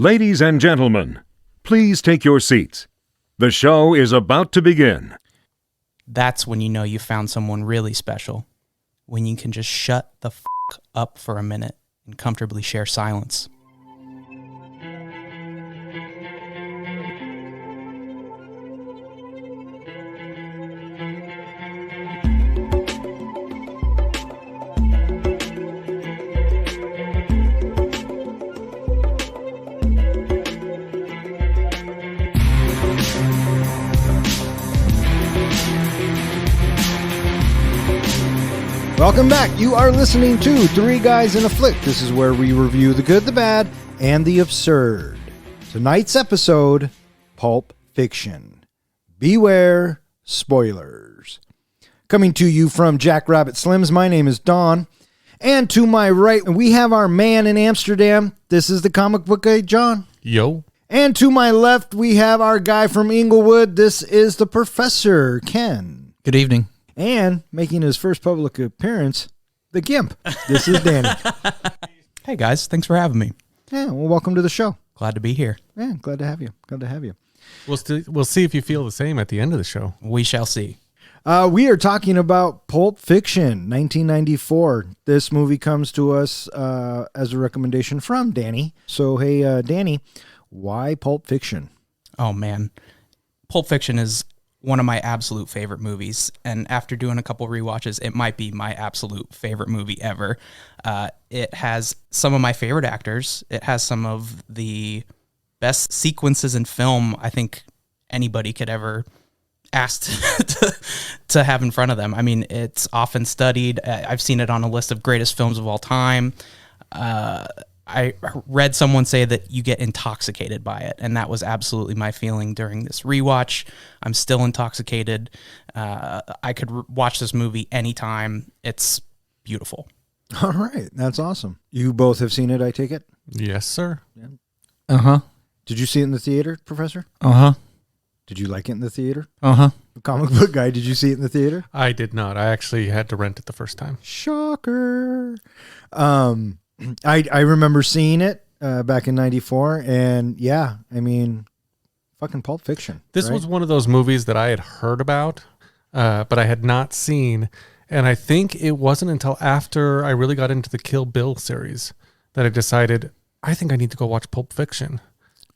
Ladies and gentlemen, please take your seats. The show is about to begin. That's when you know you found someone really special. When you can just shut the f*** up for a minute and comfortably share silence. Welcome back. You are listening to Three Guys in a Flick. This is where we review the good, the bad, and the absurd. Tonight's episode, Pulp Fiction. Beware spoilers. Coming to you from Jackrabbit Slims, my name is Don. And to my right, we have our man in Amsterdam. This is the comic book guy, John. Yo. And to my left, we have our guy from Inglewood. This is the Professor, Ken. Good evening. And making his first public appearance, the Gimp. This is Danny. Hey guys, thanks for having me. Yeah, well, welcome to the show. Glad to be here. Yeah, glad to have you. Glad to have you. We'll see if you feel the same at the end of the show. We shall see. We are talking about Pulp Fiction, 1994. This movie comes to us as a recommendation from Danny. So, hey, Danny, why Pulp Fiction? Oh man, Pulp Fiction is one of my absolute favorite movies, and after doing a couple rewatches, it might be my absolute favorite movie ever. It has some of my favorite actors. It has some of the best sequences in film I think anybody could ever ask to have in front of them. I mean, it's often studied. I've seen it on a list of greatest films of all time. I read someone say that you get intoxicated by it, and that was absolutely my feeling during this rewatch. I'm still intoxicated. I could watch this movie anytime. It's beautiful. All right, that's awesome. You both have seen it, I take it? Yes, sir. Yeah. Uh-huh. Did you see it in the theater, Professor? Uh-huh. Did you like it in the theater? Uh-huh. The comic book guy, did you see it in the theater? I did not. I actually had to rent it the first time. Shocker. I remember seeing it back in 94, and yeah, I mean, fucking Pulp Fiction. This was one of those movies that I had heard about, but I had not seen, and I think it wasn't until after I really got into the Kill Bill series that I decided, I think I need to go watch Pulp Fiction,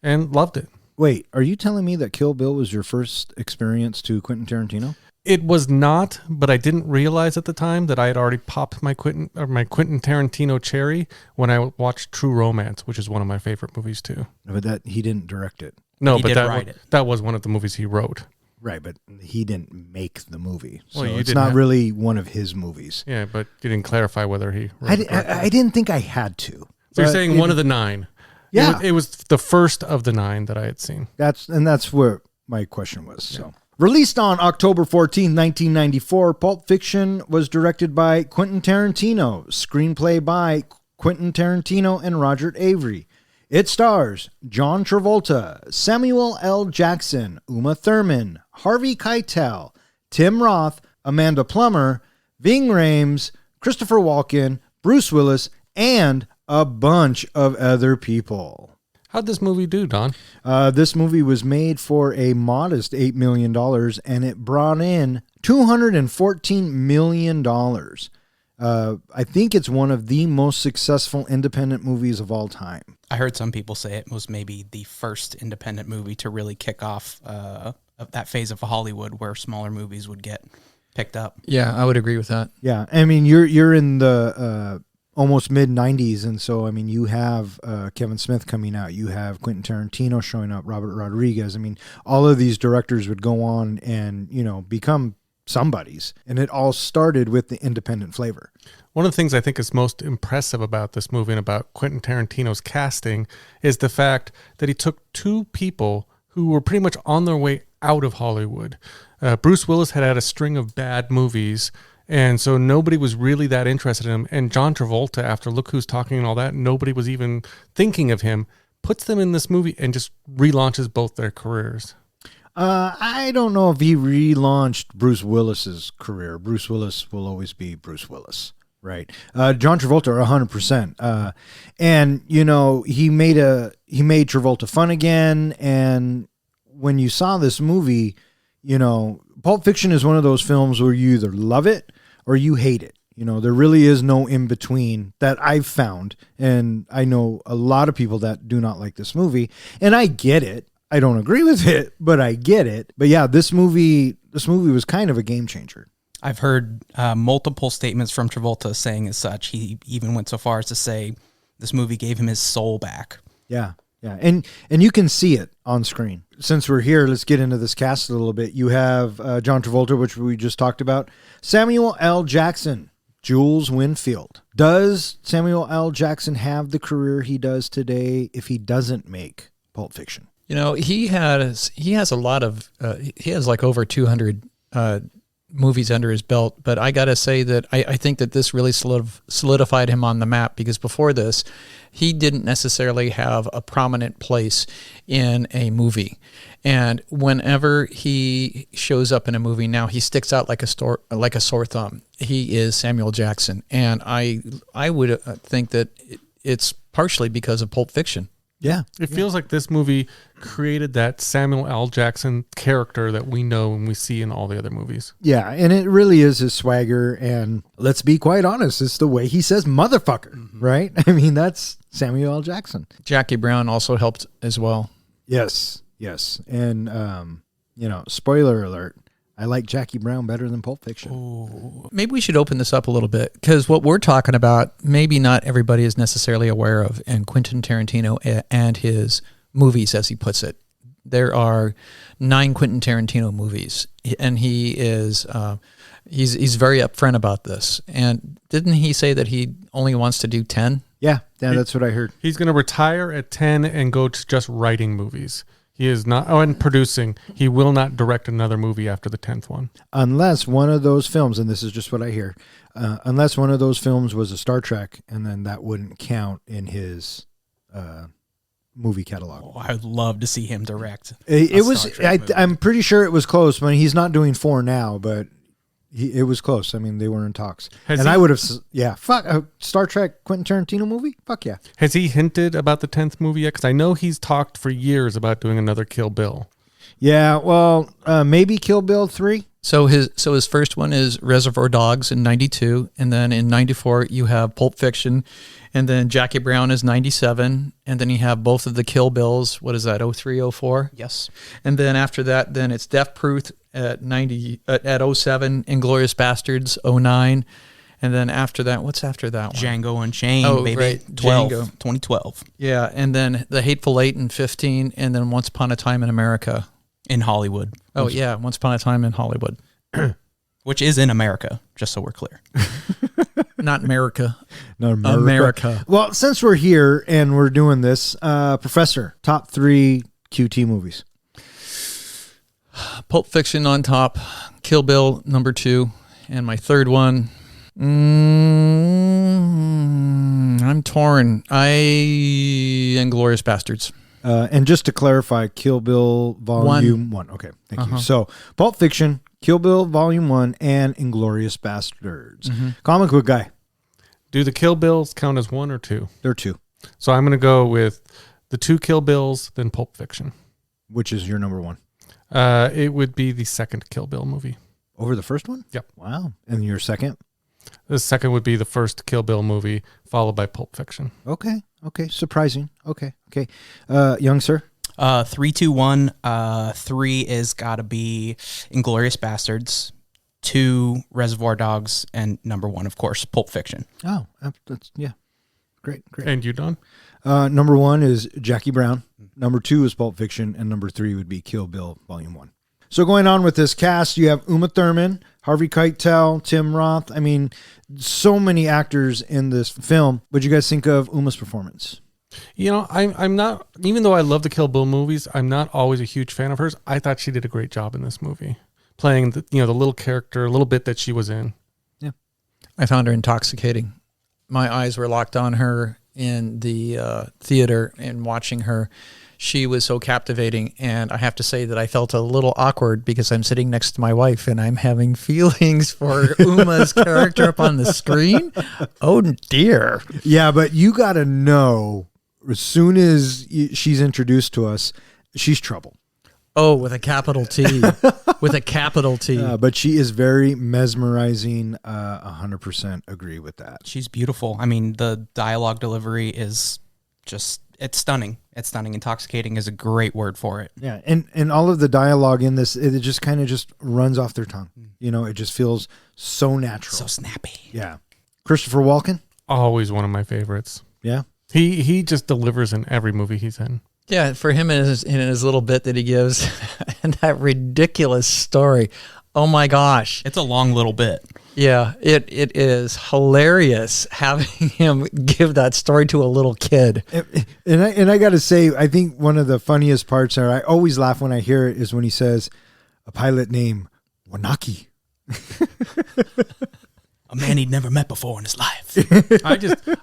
and loved it. Wait, are you telling me that Kill Bill was your first experience to Quentin Tarantino? It was not, but I didn't realize at the time that I had already popped my Quentin Tarantino cherry when I watched True Romance, which is one of my favorite movies too. But that he didn't direct it. No, He but did write it. that was one of the movies he wrote. Right, but he didn't make the movie. So Well, you it's didn't not have- really one of his movies. Yeah, but you didn't clarify whether he wrote it. I didn't think I had to. So you're But saying one of the 9? Yeah. It was the first of the 9 that I had seen. That's where my question was. So, released on October 14, 1994, Pulp Fiction was directed by Quentin Tarantino, screenplay by Quentin Tarantino and Roger Avery. It stars John Travolta, Samuel L. Jackson, Uma Thurman, Harvey Keitel, Tim Roth, Amanda Plummer, Ving Rhames, Christopher Walken, Bruce Willis, and a bunch of other people. How'd this movie do, Don? This movie was made for a modest $8 million, and it brought in $214 million. I think it's one of the most successful independent movies of all time. I heard some people say it was maybe the first independent movie to really kick off that phase of Hollywood where smaller movies would get picked up. Yeah, I would agree with that. Yeah, I mean, you're in the almost mid-90s, and so, I mean, you have Kevin Smith coming out, you have Quentin Tarantino showing up, Robert Rodriguez. I mean, all of these directors would go on and, become somebody's, and it all started with the independent flavor. One of the things I think is most impressive about this movie and about Quentin Tarantino's casting is the fact that he took 2 people who were pretty much on their way out of Hollywood. Bruce Willis had a string of bad movies, and so nobody was really that interested in him. And John Travolta, after Look Who's Talking and all that, nobody was even thinking of him, puts them in this movie and just relaunches both their careers. I don't know if he relaunched Bruce Willis's career. Bruce Willis will always be Bruce Willis, Right. John Travolta, 100%. And he made Travolta fun again. And when you saw this movie, Pulp Fiction is one of those films where you either love it or you hate it. There really is no in between that I've found. And I know a lot of people that do not like this movie, and I get it. I don't agree with it, but I get it. But yeah, this movie was kind of a game changer. I've heard multiple statements from Travolta saying as such. He even went so far as to say this movie gave him his soul back. Yeah. Yeah. And you can see it on screen. Since we're here, let's get into this cast a little bit. You have John Travolta, which we just talked about, Samuel L. Jackson, Jules Winfield. Does Samuel L. Jackson have the career he does today if he doesn't make Pulp Fiction? He has a lot of he has like over 200 movies under his belt, but I gotta say that I think that this really solidified him on the map, because before this he didn't necessarily have a prominent place in a movie, and whenever he shows up in a movie now, he sticks out like a sore thumb. He is Samuel Jackson, and I would think that it's partially because of Pulp Fiction. Yeah. It feels like this movie created that Samuel L. Jackson character that we know and we see in all the other movies. Yeah, and it really is his swagger, and let's be quite honest, it's the way he says motherfucker, right? I mean, that's Samuel L. Jackson. Jackie Brown also helped as well. Yes. And, spoiler alert, I like Jackie Brown better than Pulp Fiction. Ooh. Maybe we should open this up a little bit, because what we're talking about, maybe not everybody is necessarily aware of, and Quentin Tarantino and his movies, as he puts it. There are 9 Quentin Tarantino movies, and he is he's very upfront about this. And didn't he say that he only wants to do 10? Yeah, that's what I heard. He's going to retire at 10 and go to just writing movies. He is not, and producing. He will not direct another movie after the 10th one. Unless one of those films, and this is just what I hear, unless one of those films was a Star Trek, and then that wouldn't count in his movie catalog. Oh, I would love to see him direct. I'm pretty sure it was close. I mean, he's not doing 4 now, but it was close. I mean, they were in talks. I would have, fuck, a Star Trek Quentin Tarantino movie? Fuck yeah. Has he hinted about the 10th movie yet? Because I know he's talked for years about doing another Kill Bill. Yeah, well, maybe Kill Bill 3. So his first one is Reservoir Dogs in 92, and then in 94 you have Pulp Fiction, and then Jackie Brown is 97, and then you have both of the Kill Bills. What is that, 03, 04? Yes. And then after that, then it's Death Proof at 07, Inglourious Bastards 09, and then after that, what's after that one? Django Unchained, baby. Right, 2012. Yeah, and then The Hateful Eight in 15, and then Once Upon a Time in America. In Hollywood. Oh, yeah, Once Upon a Time in Hollywood. Which is in America, just so we're clear. Not America. Not America. Well, since we're here and we're doing this, Professor, top 3 QT movies. Pulp Fiction on top, Kill Bill number 2, and my third one, I'm torn. Inglourious Bastards. And just to clarify, Kill Bill Volume 1. Okay, thank you. So, Pulp Fiction, Kill Bill Volume 1, and Inglourious Bastards. Comic book guy. Do the Kill Bills count as 1 or 2? They're 2. So I'm going to go with the 2 Kill Bills, then Pulp Fiction. Which is your number 1? It would be the second Kill Bill movie. Over the first one? Yep. Wow. And your second? The second would be the first Kill Bill movie, followed by Pulp Fiction. Okay. Surprising. Okay. Young sir? 3, 2, 1. 3 is got to be Inglourious Bastards. 2, Reservoir Dogs, and number 1, of course, Pulp Fiction. Oh, that's great. And you, Don? Number 1 is Jackie Brown. Number 2 is Pulp Fiction, and number 3 would be Kill Bill Volume 1. So going on with this cast, you have Uma Thurman, Harvey Keitel, Tim Roth. I mean, so many actors in this film. What do you guys think of Uma's performance? You know, I'm not, even though I love the Kill Bill movies, I'm not always a huge fan of hers. I thought she did a great job in this movie, playing the little character, a little bit that she was in. Yeah. I found her intoxicating. My eyes were locked on her in the theater and watching her. She was so captivating, and I have to say that I felt a little awkward because I'm sitting next to my wife and I'm having feelings for Uma's character up on the screen. Oh dear. Yeah, but you got to know, as soon as she's introduced to us, she's trouble. Oh, with a capital T. With a capital T. But she is very mesmerizing. 100% agree with that. She's beautiful. I mean, the dialogue delivery is just, it's stunning. It's stunning. Intoxicating is a great word for it. Yeah, and all of the dialogue in this, it just kind of just runs off their tongue. You know, it just feels so natural. So snappy. Yeah. Christopher Walken? Always one of my favorites. Yeah. He just delivers in every movie he's in. Yeah, for him in his little bit that he gives, and that ridiculous story. Oh my gosh. It's a long little bit. Yeah, it is hilarious having him give that story to a little kid. And I got to say, I think one of the funniest parts, or I always laugh when I hear it, is when he says, a pilot named Wanaki. A man he'd never met before in his life.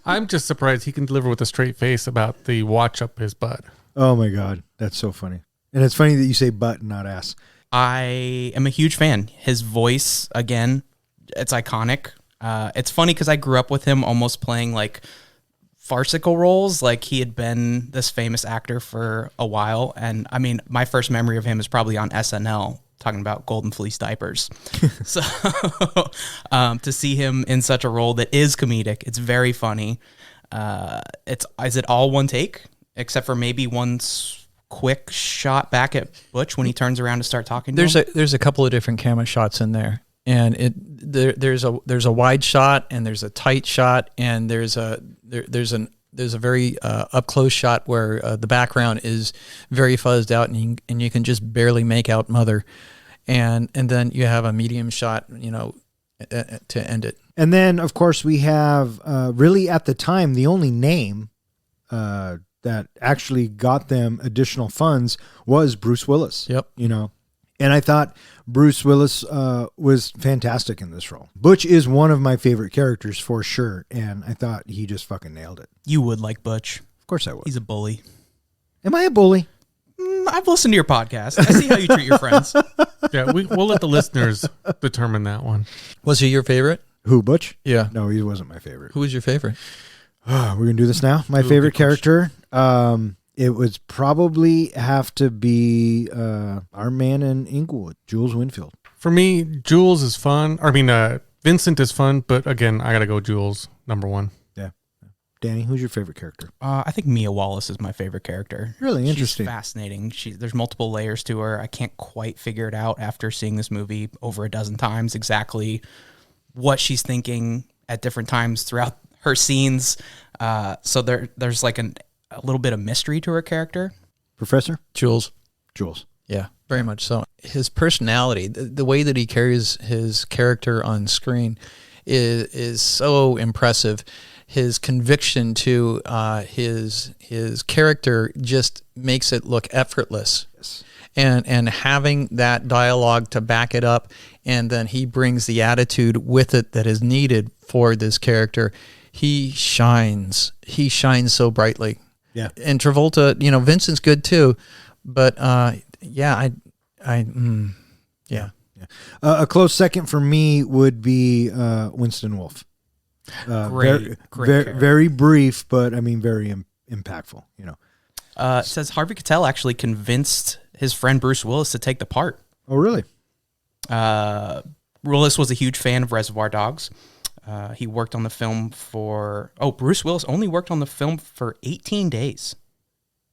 I'm just surprised he can deliver with a straight face about the watch up his butt. Oh my God, that's so funny. And it's funny that you say butt and not ass. I am a huge fan. His voice, again, it's iconic. It's funny because I grew up with him almost playing like farcical roles. Like he had been this famous actor for a while. And I mean, my first memory of him is probably on SNL talking about golden fleece diapers. So to see him in such a role that is comedic, it's very funny. Is it all one take? Except for maybe one quick shot back at Butch when he turns around to start talking to him? There's a couple of different camera shots in there, and there's a wide shot, and there's a tight shot, and there's a very up close shot where the background is very fuzzed out, and you can just barely make out Mother, and then you have a medium shot, to end it. And then of course we have really at the time the only name that actually got them additional funds was Bruce Willis. Yep. And I thought Bruce Willis was fantastic in this role. Butch is one of my favorite characters for sure, and I thought he just fucking nailed it. You would like Butch. Of course I would. He's a bully. Am I a bully? I've listened to your podcast. I see how you treat your friends. Yeah, we'll let the listeners determine that one. Was he your favorite? Who, Butch? Yeah. No, he wasn't my favorite. Who was your favorite? We're going to do this now. My favorite character, it would probably have to be our man in Inglewood, Jules Winfield. For me, Jules is fun. Vincent is fun, but again, I got to go Jules, number one. Yeah. Danny, who's your favorite character? I think Mia Wallace is my favorite character. Really interesting. She's fascinating. There's multiple layers to her. I can't quite figure it out after seeing this movie over a dozen times exactly what she's thinking at different times throughout her scenes. So there's like a little bit of mystery to her character. Professor? Jules. Yeah, very much so. His personality, the way that he carries his character on screen is so impressive. His conviction to his character just makes it look effortless. Yes. And having that dialogue to back it up, and then he brings the attitude with it that is needed for this character. He shines so brightly. Yeah. And Travolta, Vincent's good too, but yeah. A close second for me would be Winston Wolfe. Great very brief, but I mean very impactful. It says Harvey Keitel actually convinced his friend Bruce Willis to take the part. Oh, really? Willis was a huge fan of Reservoir Dogs. He worked on the film Bruce Willis only worked on the film for 18 days.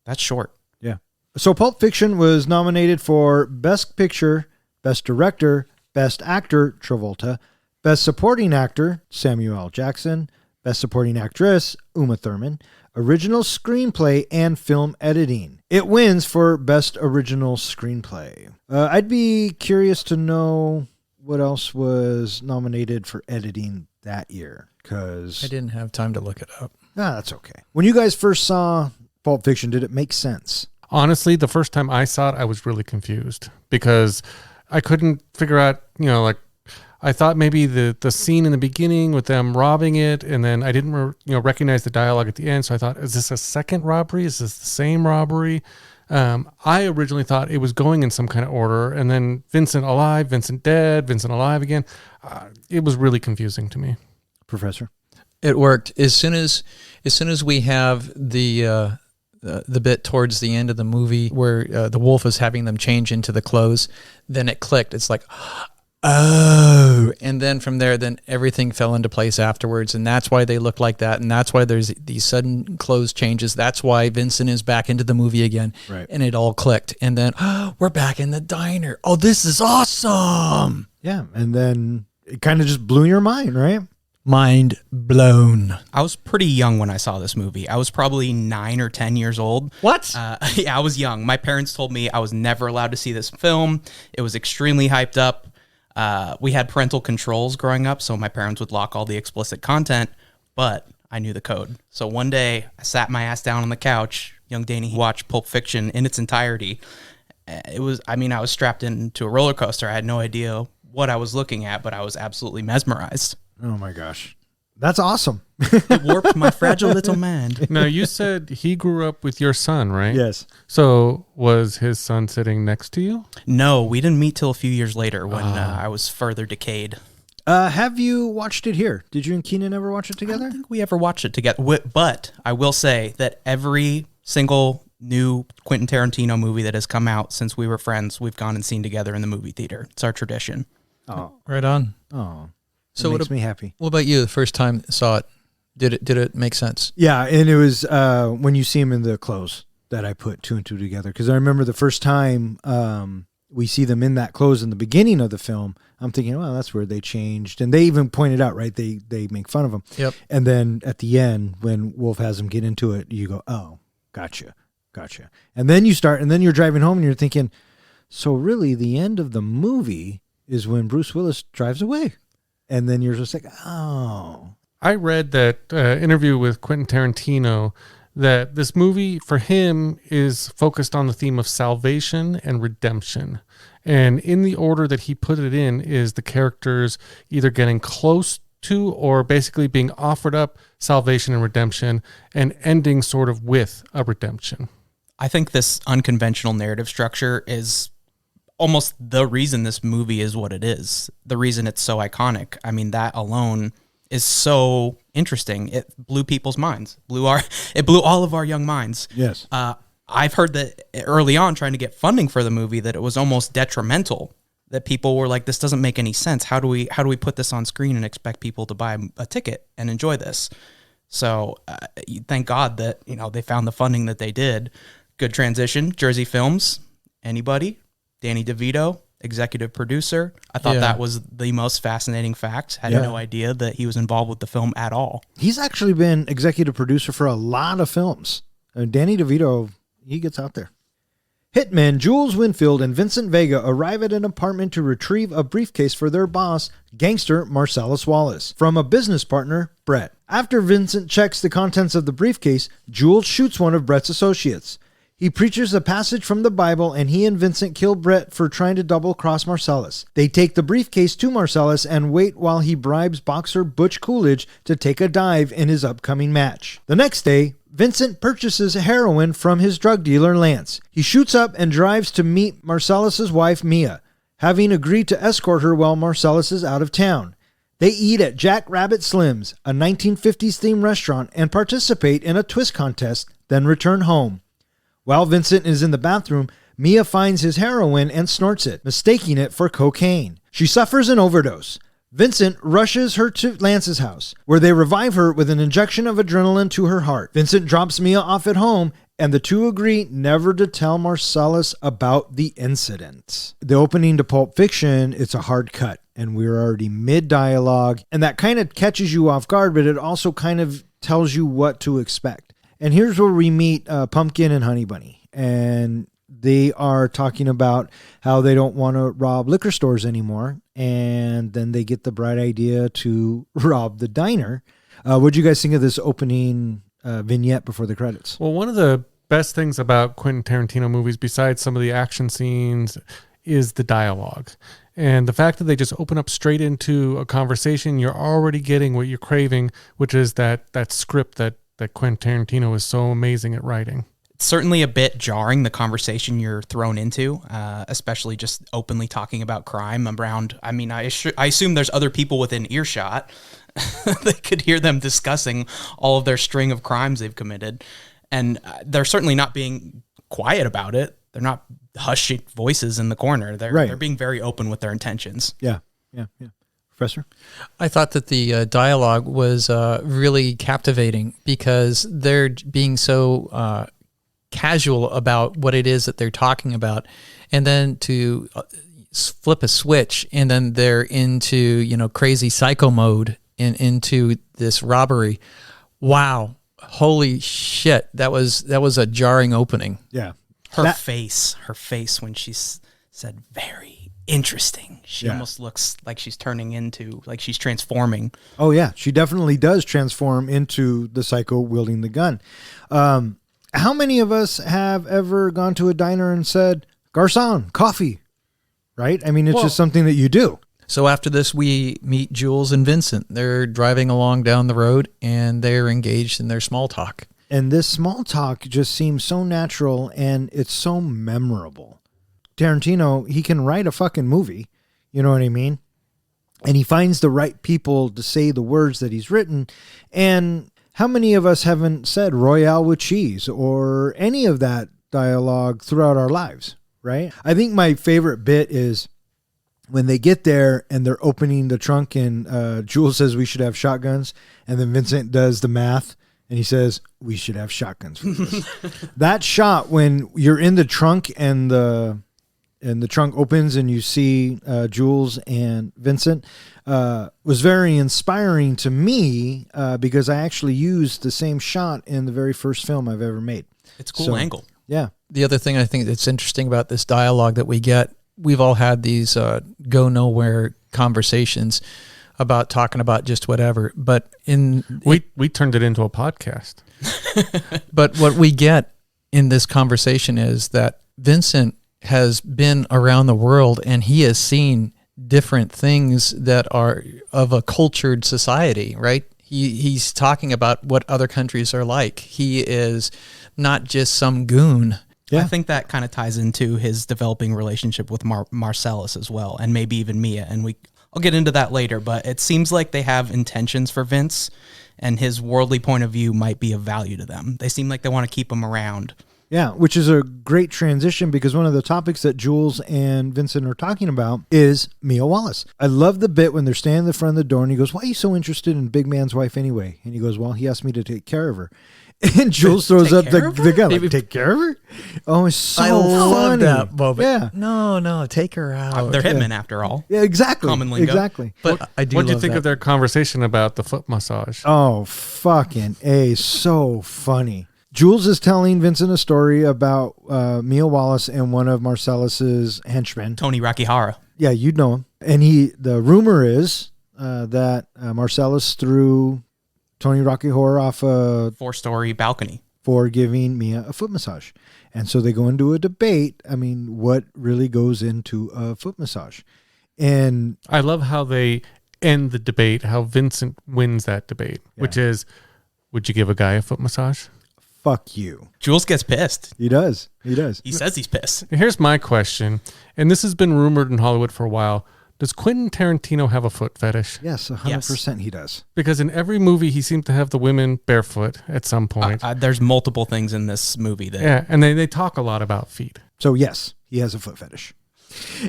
That's short. Yeah. So Pulp Fiction was nominated for Best Picture, Best Director, Best Actor, Travolta, Best Supporting Actor, Samuel L. Jackson, Best Supporting Actress, Uma Thurman, Original Screenplay, and Film Editing. It wins for Best Original Screenplay. I'd be curious to know what else was nominated for editing that year, because I didn't have time to look it up. That's okay. When you guys first saw Pulp Fiction, did it make sense? Honestly, the first time I saw it, I was really confused because I couldn't figure out, I thought maybe the scene in the beginning with them robbing it, and then I didn't recognize the dialogue at the end. So I thought, is this a second robbery? Is this the same robbery? I originally thought it was going in some kind of order, and then Vincent alive, Vincent dead, Vincent alive again. It was really confusing to me. Professor? It worked as soon as we have the bit towards the end of the movie where the wolf is having them change into the clothes. Then it clicked. It's like, oh, and then from there, then everything fell into place afterwards, and that's why they look like that, and that's why there's these sudden clothes changes. That's why Vincent is back into the movie again, right? And it all clicked, and then we're back in the diner. Oh, this is awesome! Yeah, and then it kind of just blew your mind, right? Mind blown. I was pretty young when I saw this movie. I was probably 9 or 10 years old. What? Yeah, I was young. My parents told me I was never allowed to see this film. It was extremely hyped up. We had parental controls growing up, so my parents would lock all the explicit content, but I knew the code. So one day, I sat my ass down on the couch. Young Danny watched Pulp Fiction in its entirety. I was strapped into a roller coaster. I had no idea what I was looking at, but I was absolutely mesmerized. Oh my gosh. That's awesome. It warped my fragile little mind. Now, you said he grew up with your son, right? Yes. So was his son sitting next to you? No, we didn't meet till a few years later when I was further decayed. Have you watched it here? Did you and Keenan ever watch it I together? don't think we ever watched it together. But I will say that every single new Quentin Tarantino movie that has come out since we were friends, we've gone and seen together in the movie theater. It's our tradition. Oh. Right on. Oh. So It makes me happy. What about you? The first time saw it, did it make sense? Yeah, and it was when you see him in the clothes that I put 2 and 2 together. Because I remember the first time we see them in that clothes in the beginning of the film, I'm thinking, well, that's where they changed. And they even pointed out, right, they make fun of him. Yep. And then at the end, when Wolf has him get into it, you go, oh, gotcha. And then you're driving home and you're thinking, so really the end of the movie is when Bruce Willis drives away. And then you're just like, oh. I read that interview with Quentin Tarantino that this movie for him is focused on the theme of salvation and redemption. And in the order that he put it in is the characters either getting close to or basically being offered up salvation and redemption and ending sort of with a redemption. I think this unconventional narrative structure is almost the reason this movie is what it is, the reason it's so iconic. I mean, that alone is so interesting. It blew people's minds. It blew all of our young minds. Yes. I've heard that early on, trying to get funding for the movie, that it was almost detrimental. That people were like, "This doesn't make any sense. How do we put this on screen and expect people to buy a ticket and enjoy this?" So, thank God that they found the funding that they did. Good transition. Jersey Films. Anybody? Danny DeVito, executive producer. I thought that was the most fascinating fact. Had no idea that he was involved with the film at all. He's actually been executive producer for a lot of films. Danny DeVito, he gets out there. Hitmen Jules Winfield and Vincent Vega arrive at an apartment to retrieve a briefcase for their boss, gangster Marcellus Wallace, from a business partner, Brett. After Vincent checks the contents of the briefcase, Jules shoots one of Brett's associates. He preaches a passage from the Bible, and he and Vincent kill Brett for trying to double-cross Marcellus. They take the briefcase to Marcellus and wait while he bribes boxer Butch Coolidge to take a dive in his upcoming match. The next day, Vincent purchases heroin from his drug dealer, Lance. He shoots up and drives to meet Marcellus's wife, Mia, having agreed to escort her while Marcellus is out of town. They eat at Jack Rabbit Slim's, a 1950s-themed restaurant, and participate in a twist contest, then return home. While Vincent is in the bathroom, Mia finds his heroin and snorts it, mistaking it for cocaine. She suffers an overdose. Vincent rushes her to Lance's house, where they revive her with an injection of adrenaline to her heart. Vincent drops Mia off at home, and the two agree never to tell Marcellus about the incident. The opening to Pulp Fiction, it's a hard cut, and we're already mid-dialogue, and that kind of catches you off guard, but it also kind of tells you what to expect. And here's where we meet Pumpkin and Honey Bunny. And they are talking about how they don't want to rob liquor stores anymore. And then they get the bright idea to rob the diner. What do you guys think of this opening vignette before the credits? Well, one of the best things about Quentin Tarantino movies, besides some of the action scenes, is the dialogue. And the fact that they just open up straight into a conversation, you're already getting what you're craving, which is that script that Quentin Tarantino is so amazing at writing. It's certainly a bit jarring, the conversation you're thrown into, especially just openly talking about crime around. I mean, I assume there's other people within earshot. They could hear them discussing all of their string of crimes they've committed. And they're certainly not being quiet about it. They're not hushed voices in the corner. They're being very open with their intentions. Yeah. Professor? I thought that the dialogue was really captivating because they're being so casual about what it is that they're talking about. And then to flip a switch and then they're into, crazy psycho mode and into this robbery. Wow. Holy shit. That was a jarring opening. Yeah. Her face when she said very interesting. She almost looks like she's turning into, like she's transforming. Oh, yeah. She definitely does transform into the psycho wielding the gun. How many of us have ever gone to a diner and said, "Garçon, coffee"? Right? I mean, it's just something that you do. So after this, we meet Jules and Vincent. They're driving along down the road and they're engaged in their small talk. And this small talk just seems so natural and it's so memorable. Tarantino, he can write a fucking movie. You know what I mean? And he finds the right people to say the words that he's written. And how many of us haven't said Royale with cheese or any of that dialogue throughout our lives, right? I think my favorite bit is when they get there and they're opening the trunk and Jules says we should have shotguns. And then Vincent does the math. And he says, we should have shotguns for this. That shot when you're in the trunk and the trunk opens and you see Jules and Vincent was very inspiring to me because I actually used the same shot in the very first film I've ever made. It's a cool angle. Yeah. The other thing I think that's interesting about this dialogue that we get, we've all had these go nowhere conversations about talking about just whatever, but we turned it into a podcast. But what we get in this conversation is that Vincent has been around the world and he has seen different things that are of a cultured society, right? He's talking about what other countries are like. He is not just some goon. Yeah. I think that kind of ties into his developing relationship with Marcellus as well, and maybe even Mia. And I'll get into that later, but it seems like they have intentions for Vince, and his worldly point of view might be of value to them. They seem like they want to keep him around. Yeah, which is a great transition because one of the topics that Jules and Vincent are talking about is Mia Wallace. I love the bit when they're standing in the front of the door and he goes, "Why are you so interested in Big Man's wife anyway?" And he goes, "Well, he asked me to take care of her." And Jules throws up the gun, like, "Take care of her?" Oh, it's so funny. That moment. Yeah. No, take her out. They're hitmen after all. Yeah, exactly. Common lingo. Exactly. But I do. What do you love think that. of their conversation about the foot massage? Oh, fucking A. So funny. Jules is telling Vincent a story about Mia Wallace and one of Marcellus's henchmen. Tony Rakihara. Yeah, you'd know him. And the rumor is that Marcellus threw Tony Rakihara off a 4-story balcony for giving Mia a foot massage. And so they go into a debate. I mean, what really goes into a foot massage? And I love how they end the debate, how Vincent wins that debate, which is, would you give a guy a foot massage? fuck you. Jules gets pissed. He does. He does. He says he's pissed. Here's my question, and this has been rumored in Hollywood for a while. Does Quentin Tarantino have a foot fetish? Yes, 100% he does. Because in every movie, he seems to have the women barefoot at some point. There's multiple things in this movie that... Yeah, and they talk a lot about feet. So yes, he has a foot fetish.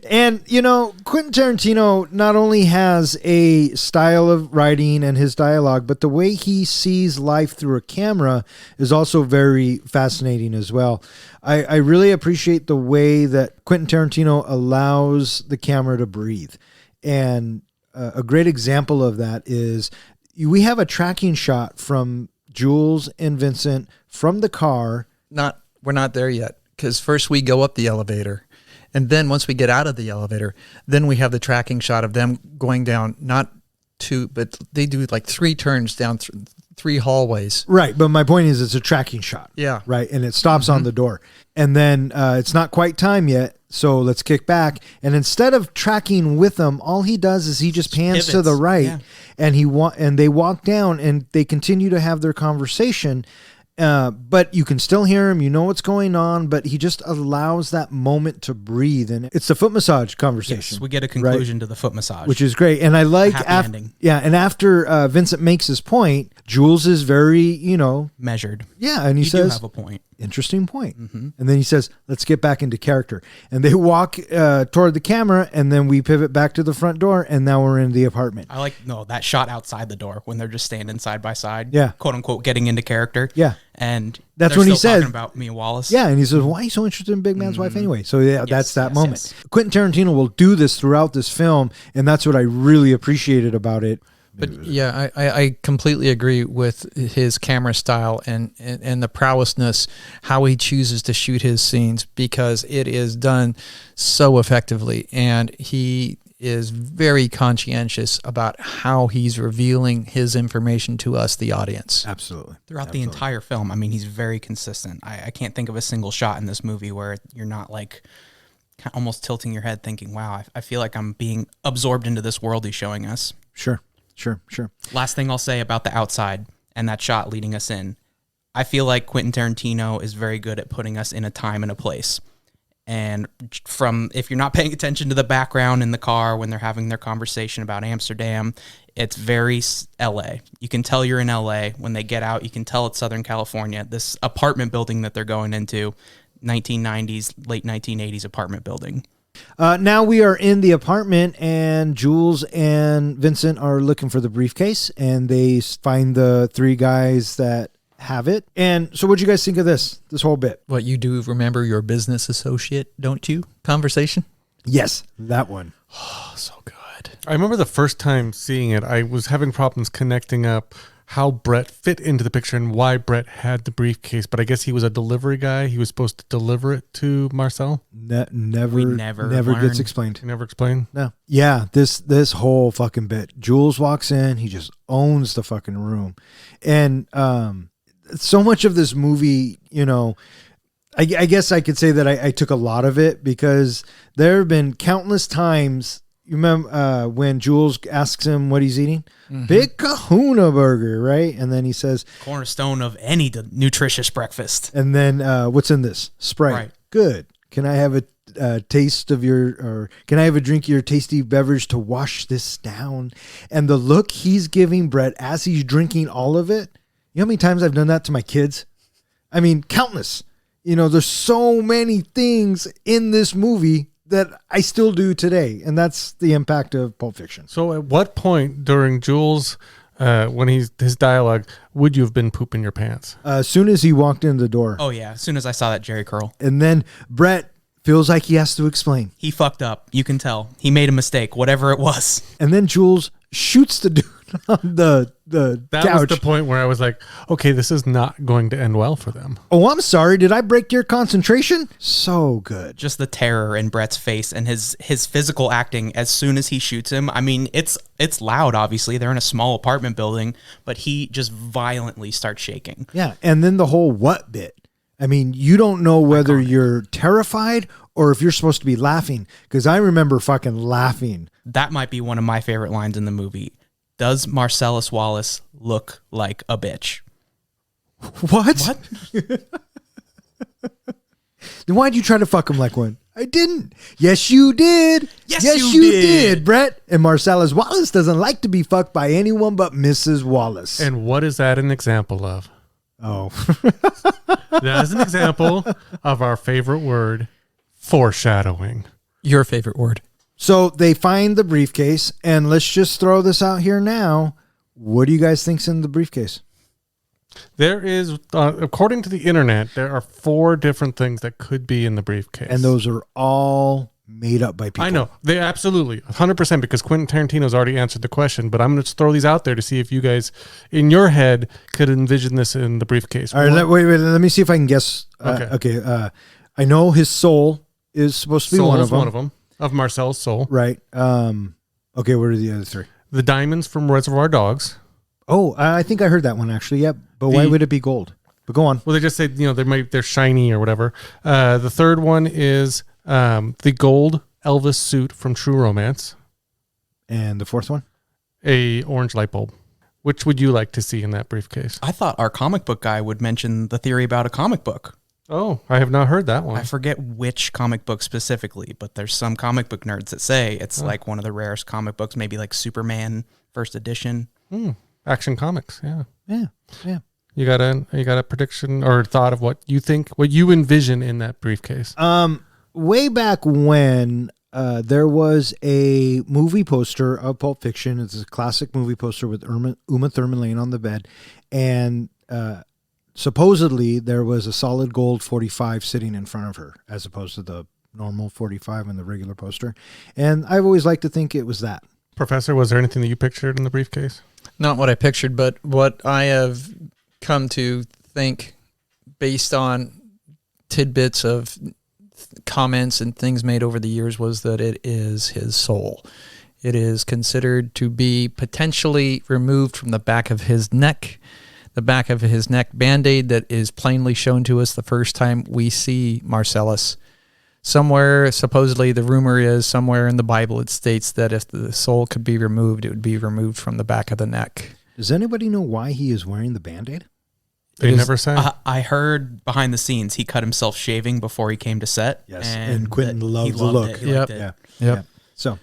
And, you know, Quentin Tarantino not only has a style of writing and his dialogue, but the way he sees life through a camera is also very fascinating as well. I really appreciate the way that Quentin Tarantino allows the camera to breathe. And a great example of that is we have a tracking shot from Jules and Vincent from the car. We're not there yet, because first we go up the elevator. And then once we get out of the elevator, then we have the tracking shot of them going down, not but they do like 3 turns down 3 hallways. Right. But my point is it's a tracking shot. Yeah. Right. And it stops on the door. And then it's not quite time yet. So let's kick back. And instead of tracking with them, all he does is he just pans to the right and they walk down and they continue to have their conversation. But you can still hear him. You know what's going on, but he just allows that moment to breathe. And it's the foot massage conversation. Yes, we get a conclusion to the foot massage, which is great. And I like ending. Yeah, and after Vincent makes his point, Jules is very, measured. Yeah, and he You says, do have a point. Interesting point. And then he says, let's get back into character. And they walk toward the camera, and then we pivot back to the front door, and now we're in the apartment. I like that shot outside the door when they're just standing side by side. Yeah. Quote unquote getting into character. Yeah. And that's they're when he still says talking about me and Wallace. Yeah, and he says, why are you so interested in Big Man's wife anyway? So that's that moment. Yes. Quentin Tarantino will do this throughout this film, and that's what I really appreciated about it. But yeah, I completely agree with his camera style and the prowessness, how he chooses to shoot his scenes, because it is done so effectively. And he is very conscientious about how he's revealing his information to us, the audience. Absolutely. Throughout the entire film, I mean, he's very consistent. I can't think of a single shot in this movie where you're not like almost tilting your head thinking, wow, I feel like I'm being absorbed into this world he's showing us. Sure. Last thing I'll say about the outside and that shot leading us in. I feel like Quentin Tarantino is very good at putting us in a time and a place. And if you're not paying attention to the background in the car when they're having their conversation about Amsterdam, it's very LA. You can tell you're in LA. When they get out, you can tell it's Southern California. This apartment building that they're going into, 1990s, late 1980s apartment building. Now we are in the apartment, and Jules and Vincent are looking for the briefcase, and they find the 3 guys that have it. And so what'd you guys think of this whole bit? What you do remember your business associate, don't you? Conversation? Yes, that one. Oh, so good. I remember the first time seeing it, I was having problems connecting up how Brett fit into the picture and why Brett had the briefcase. But I guess he was a delivery guy. He was supposed to deliver it to Marcel. Never gets explained. You never explained? No. Yeah, this whole fucking bit. Jules walks in. He just owns the fucking room. And so much of this movie, I guess I could say that I took a lot of it, because there have been countless times. You remember when Jules asks him what he's eating? Big Kahuna burger, right? And then he says, cornerstone of any nutritious breakfast. And then what's in this? Sprite. Right. Good. Can I have a taste of can I have a drink of your tasty beverage to wash this down? And the look he's giving Brett as he's drinking all of it. You know how many times I've done that to my kids? I mean, countless. There's so many things in this movie that I still do today. And that's the impact of Pulp Fiction. So at what point during Jules, when his dialogue, would you have been pooping your pants? As soon as he walked in the door. Oh, yeah. As soon as I saw that Jerry curl. And then Brett feels like he has to explain. He fucked up. You can tell. He made a mistake, whatever it was. And then Jules shoots the dude on the That couch. was the point where I was like, okay, this is not going to end well for them. Oh, I'm sorry. Did I break your concentration? So good. Just the terror in Brett's face and his physical acting as soon as he shoots him. I mean, it's loud, obviously. They're in a small apartment building, but he just violently starts shaking. Yeah. And then the whole what bit. I mean, you don't know whether you're terrified or if you're supposed to be laughing, because I remember fucking laughing. That might be one of my favorite lines in the movie. Does Marcellus Wallace look like a bitch? What? Then why'd you try to fuck him like one? I didn't. Yes, you did. Yes, you did, Brett. And Marcellus Wallace doesn't like to be fucked by anyone but Mrs. Wallace. And what is that an example of? Oh. That is an example of our favorite word, foreshadowing. Your favorite word. So they find the briefcase, and let's just throw this out here now. What do you guys think's in the briefcase? There is, according to the internet, there are 4 different things that could be in the briefcase. And those are all made up by people. I know. They absolutely, 100%, because Quentin Tarantino's already answered the question, but I'm going to throw these out there to see if you guys, in your head, could envision this in the briefcase. All right, wait, let me see if I can guess. Okay. I know his soul is supposed to be Soul one is of them. one of them, of Marcel's soul. Right. Okay, what are the other 3? the diamonds from Reservoir Dogs. Oh, I think I heard that one actually. Yep. But why would it be gold? But go on. Well, they just say, they're shiny or whatever. The third one is the gold Elvis suit from True Romance. And the fourth one? A orange light bulb. Which would you like to see in that briefcase? I thought our comic book guy would mention the theory about a comic book. Oh, I have not heard that one. I forget which comic book specifically, but there's some comic book nerds that say it's like one of the rarest comic books, maybe like Superman first edition. Action Comics, yeah. Yeah. You got a prediction or thought of what you envision in that briefcase? Way back when there was a movie poster of Pulp Fiction. It's a classic movie poster with Uma Thurman laying on the bed. And supposedly there was a solid gold 45 sitting in front of her as opposed to the normal 45 on the regular poster. And I've always liked to think it was that. Professor, was there anything that you pictured in the briefcase? Not what I pictured, but what I have come to think based on tidbits of comments and things made over the years was that it is his soul. It is considered to be potentially removed from the back of his neck, Band-Aid that is plainly shown to us the first time we see Marcellus. Somewhere, supposedly the rumor is somewhere in the Bible it states that if the soul could be removed, it would be removed from the back of the neck. Does anybody know why he is wearing the Band-Aid? They never said. I heard behind the scenes he cut himself shaving before he came to set. Yes, and Quentin loved the look. He liked it. Yep. So,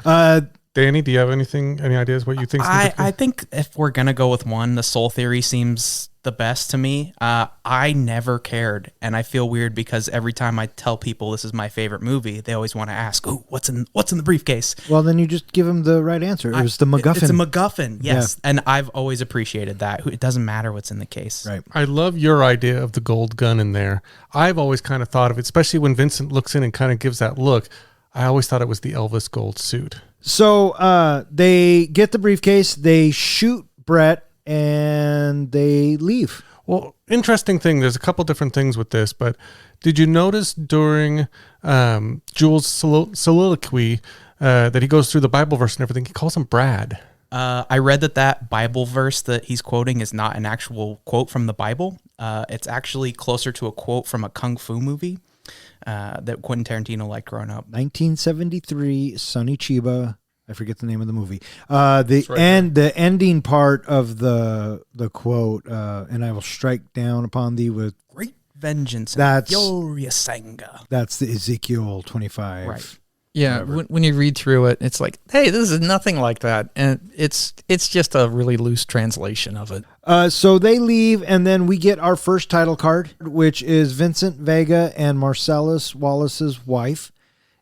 Danny, do you have any ideas what you think? I think if we're going to go with one, the soul theory seems the best to me. I never cared, and I feel weird because every time I tell people this is my favorite movie, they always want to ask, "Oh, what's in the briefcase?" Well, then you just give them the right answer. It was the MacGuffin. It's a MacGuffin, yes. Yeah. And I've always appreciated that. It doesn't matter what's in the case. Right. I love your idea of the gold gun in there. I've always kind of thought of it, especially when Vincent looks in and kind of gives that look. I always thought it was the Elvis gold suit. So they get the briefcase, they shoot Brett, and they leave. Well, interesting thing. There's a couple different things with this, but did you notice during Jules' soliloquy that he goes through the Bible verse and everything? He calls him Brad. I read that Bible verse that he's quoting is not an actual quote from the Bible. It's actually closer to a quote from a kung fu movie that Quentin Tarantino liked growing up. 1973, Sonny Chiba. I forget the name of the movie. The ending part of the quote, and I will strike down upon thee with great vengeance. That's furious anger. That's the Ezekiel 25. Right. Yeah, when you read through it, it's like, hey, this is nothing like that, and it's just a really loose translation of it. So they leave, and then we get our first title card, which is Vincent Vega and Marcellus Wallace's wife,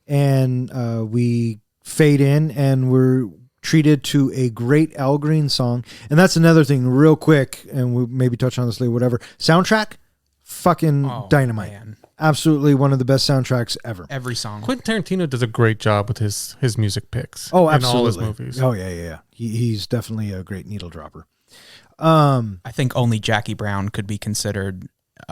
and we fade in, and we're treated to a great Al Green song, and that's another thing, real quick, and we'll maybe touch on this later. Whatever soundtrack, fucking dynamite. Man. Absolutely one of the best soundtracks ever. Every song. Quentin Tarantino does a great job with his music picks. Oh, absolutely. In all his movies. Oh, yeah. He's definitely a great needle dropper. I think only Jackie Brown could be considered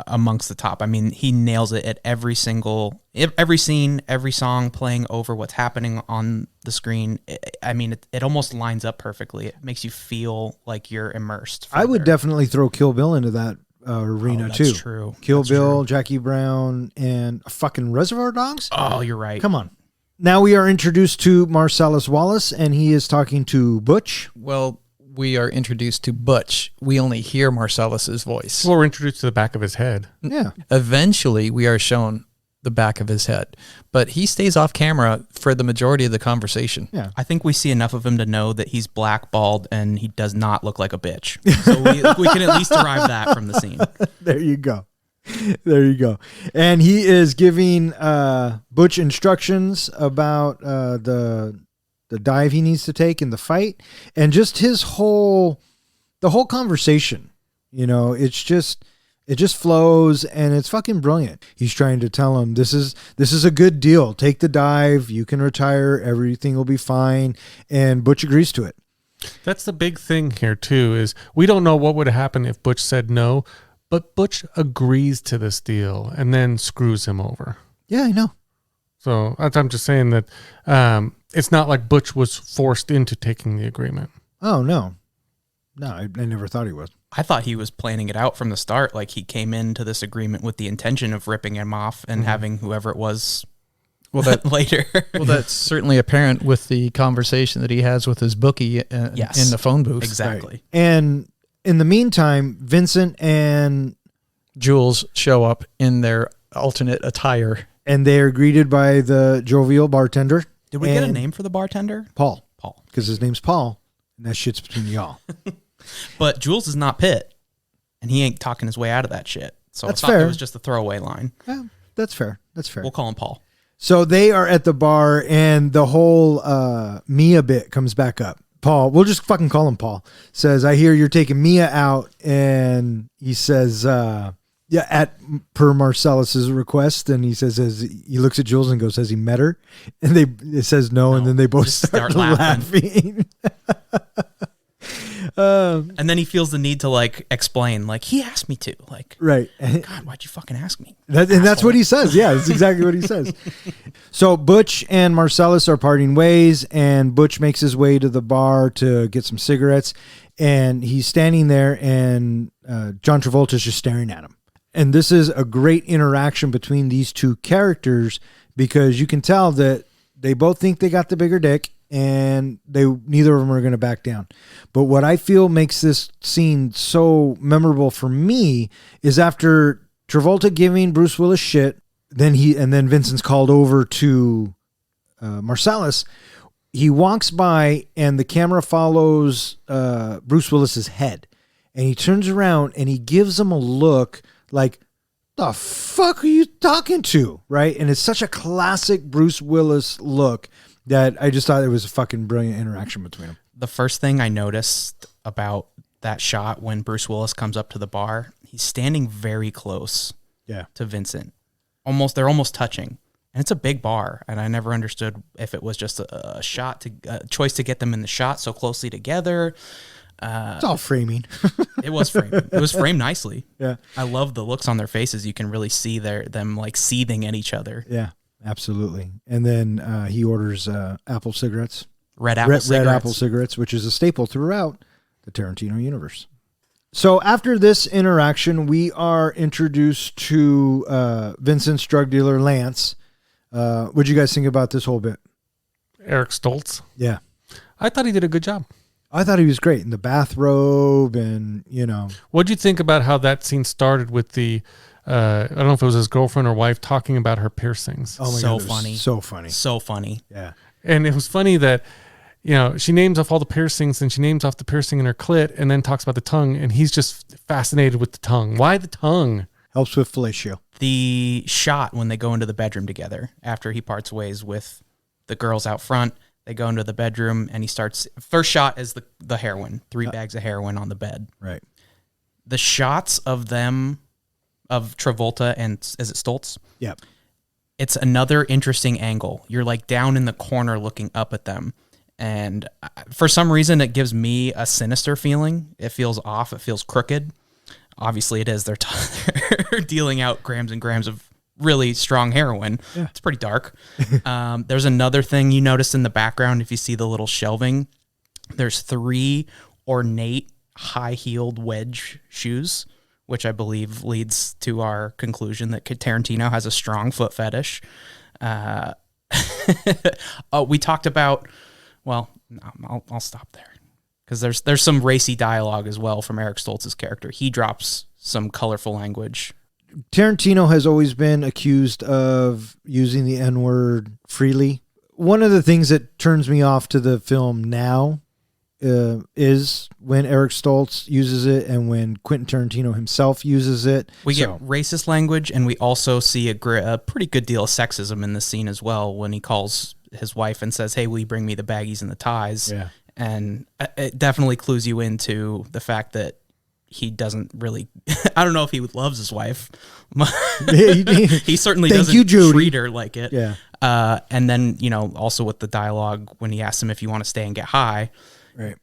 amongst the top. I mean, he nails it at every scene, every song playing over what's happening on the screen. It almost lines up perfectly. It makes you feel like you're immersed. I would definitely throw Kill Bill into that arena too. True. Kill Bill, Jackie Brown, and fucking Reservoir Dogs. Oh, you're right. Come on. Now we are introduced to Marcellus Wallace, and he is talking to Butch. Well, we are introduced to Butch. We only hear Marcellus's voice. Well, we're introduced to the back of his head. Yeah. Eventually, we are shown the back of his head, but he stays off camera for the majority of the conversation. Yeah. I think we see enough of him to know that he's blackballed and he does not look like a bitch. So we can at least derive that from the scene. There you go. And he is giving Butch instructions about the dive he needs to take in the fight, and just the whole conversation. It just flows, and it's fucking brilliant. He's trying to tell him this is a good deal. Take the dive. You can retire. Everything will be fine. And Butch agrees to it. That's the big thing here too. Is we don't know what would happen if Butch said no, but Butch agrees to this deal and then screws him over. Yeah, I know. So I'm just saying that It's not like Butch was forced into taking the agreement. Oh, no. No, I never thought he was. I thought he was planning it out from the start. Like he came into this agreement with the intention of ripping him off and having whoever it was later. Well, that's certainly apparent with the conversation that he has with his bookie Yes. in the phone booth. Exactly. Right. And in the meantime, Vincent and Jules show up in their alternate attire. they're greeted by the jovial bartender. Did we get a and name for the bartender? Paul. Paul. Because his name's Paul, and that shit's between y'all. But Jules is not Pitt, and he ain't talking his way out of that shit. So That's I thought fair. it was just a throwaway line. Yeah, that's fair. That's fair. We'll call him Paul. So they are at the bar, and the whole Mia bit comes back up. Paul, we'll just fucking call him Paul, says, I hear you're taking Mia out. And he says, per Marcellus's request. And he says, he looks at Jules and goes, has he met her? And it says no. And then they both just start start laughing. And then he feels the need to like explain, like he asked me to, like, Right. God, why'd you fucking ask me? And that's what he says. Yeah, that's exactly what he says. So Butch and Marcellus are parting ways, and Butch makes his way to the bar to get some cigarettes, and he's standing there, and John Travolta's just staring at him. And this is a great interaction between these two characters because you can tell that they both think they got the bigger dick, and neither of them are going to back down. But what I feel makes this scene so memorable for me is after Travolta giving Bruce Willis shit, then Vincent's called over to Marcellus. He walks by and the camera follows Bruce Willis's head, and he turns around and he gives him a look like, the fuck are you talking to? Right? And it's such a classic Bruce Willis look that I just thought it was a fucking brilliant interaction between them. The first thing I noticed about that shot when Bruce Willis comes up to the bar, he's standing very close to Vincent. They're almost touching. And it's a big bar, and I never understood if it was just a choice to get them in the shot so closely together. It's all framing. It was framed. It was framed nicely. Yeah. I love the looks on their faces. You can really see them like seething at each other. Yeah, absolutely. And then he orders apple cigarettes. Red apple cigarettes, which is a staple throughout the Tarantino universe. So after this interaction, we are introduced to Vincent's drug dealer, Lance. What'd you guys think about this whole bit? Eric Stoltz. Yeah. I thought he did a good job. I thought he was great in the bathrobe and, What'd you think about how that scene started with the, I don't know if it was his girlfriend or wife talking about her piercings. Oh my So God, funny. So funny. So funny. Yeah. And it was funny that, she names off all the piercings and she names off the piercing in her clit and then talks about the tongue. And he's just fascinated with the tongue. Why the tongue? Helps with fellatio. The shot when they go into the bedroom together after he parts ways with the girls out front, they go into the bedroom and first shot is the heroin, 3 bags of heroin on the bed. Right. The shots of Travolta and is it Stoltz? Yep. It's another interesting angle. You're like down in the corner looking up at them. And for some reason, it gives me a sinister feeling. It feels off. It feels crooked. Obviously, it is. They're dealing out grams and grams of really strong heroin. Yeah. It's pretty dark. There's another thing you notice in the background. If you see the little shelving, there's 3 ornate high-heeled wedge shoes, which I believe leads to our conclusion that Tarantino has a strong foot fetish. We talked about... Well, I'll stop there because there's some racy dialogue as well from Eric Stoltz's character. He drops some colorful language. Tarantino has always been accused of using the N-word freely. One of the things that turns me off to the film now is when Eric Stoltz uses it and when Quentin Tarantino himself uses it. We get racist language, and we also see a pretty good deal of sexism in this scene as well when he calls his wife and says, hey, will you bring me the baggies and the ties? Yeah. And it definitely clues you into the fact that he doesn't really, I don't know if he loves his wife. He certainly doesn't treat her like it. Yeah. And then, also with the dialogue when he asks him if you want to stay and get high. Right.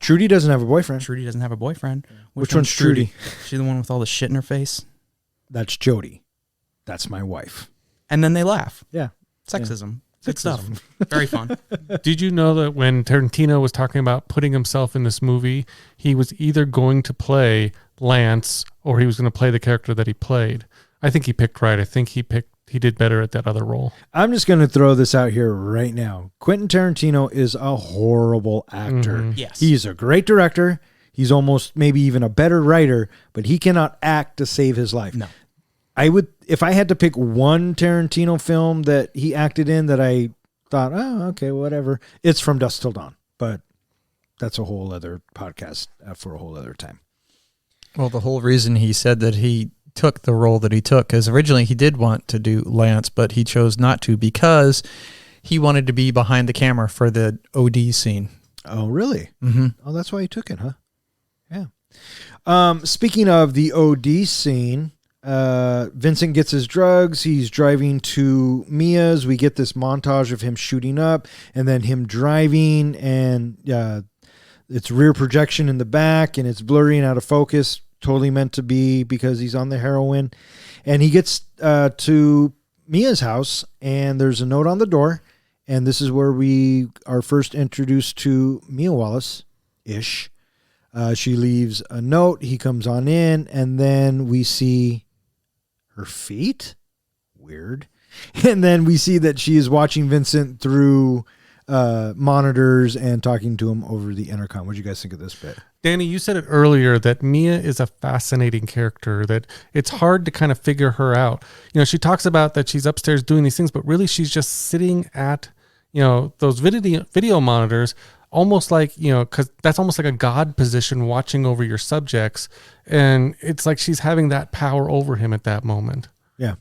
Trudy doesn't have a boyfriend. Trudy doesn't have a boyfriend. Which one's Trudy? She's the one with all the shit in her face. That's Jody. That's my wife. And then they laugh. Yeah. Sexism. Good stuff. Sexism. Very fun. Did you know that when Tarantino was talking about putting himself in this movie, he was either going to play Lance or he was going to play the character that he played? I think he picked right. I think he did better at that other role. I'm just going to throw this out here right now. Quentin Tarantino is a horrible actor. Yes. He's a great director. He's almost maybe even a better writer, but he cannot act to save his life. No. I would, if I had to pick one Tarantino film that he acted in that I thought, oh, okay, whatever, it's From Dusk Till Dawn. But that's a whole other podcast for a whole other time. Well, the whole reason he said that he took the role that he took, because originally he did want to do Lance, but he chose not to because he wanted to be behind the camera for the OD scene. Oh, really? Mm-hmm. Oh, that's why he took it, huh? Yeah. Speaking of the OD scene, Vincent gets his drugs. He's driving to Mia's. We get this montage of him shooting up and then him driving, and it's rear projection in the back and it's blurry and out of focus. Totally meant to be because he's on the heroin. And he gets to Mia's house and there's a note on the door. And this is where we are first introduced to Mia Wallace-ish. She leaves a note. He comes on in and then we see her feet. Weird. And then we see that she is watching Vincent through monitors and talking to him over the intercom. What do you guys think of this bit? Danny, you said it earlier that Mia is a fascinating character, that it's hard to kind of figure her out. You know, she talks about that she's upstairs doing these things, but really she's just sitting at, those video monitors, almost like, because that's almost like a God position watching over your subjects. And it's like she's having that power over him at that moment. Yeah.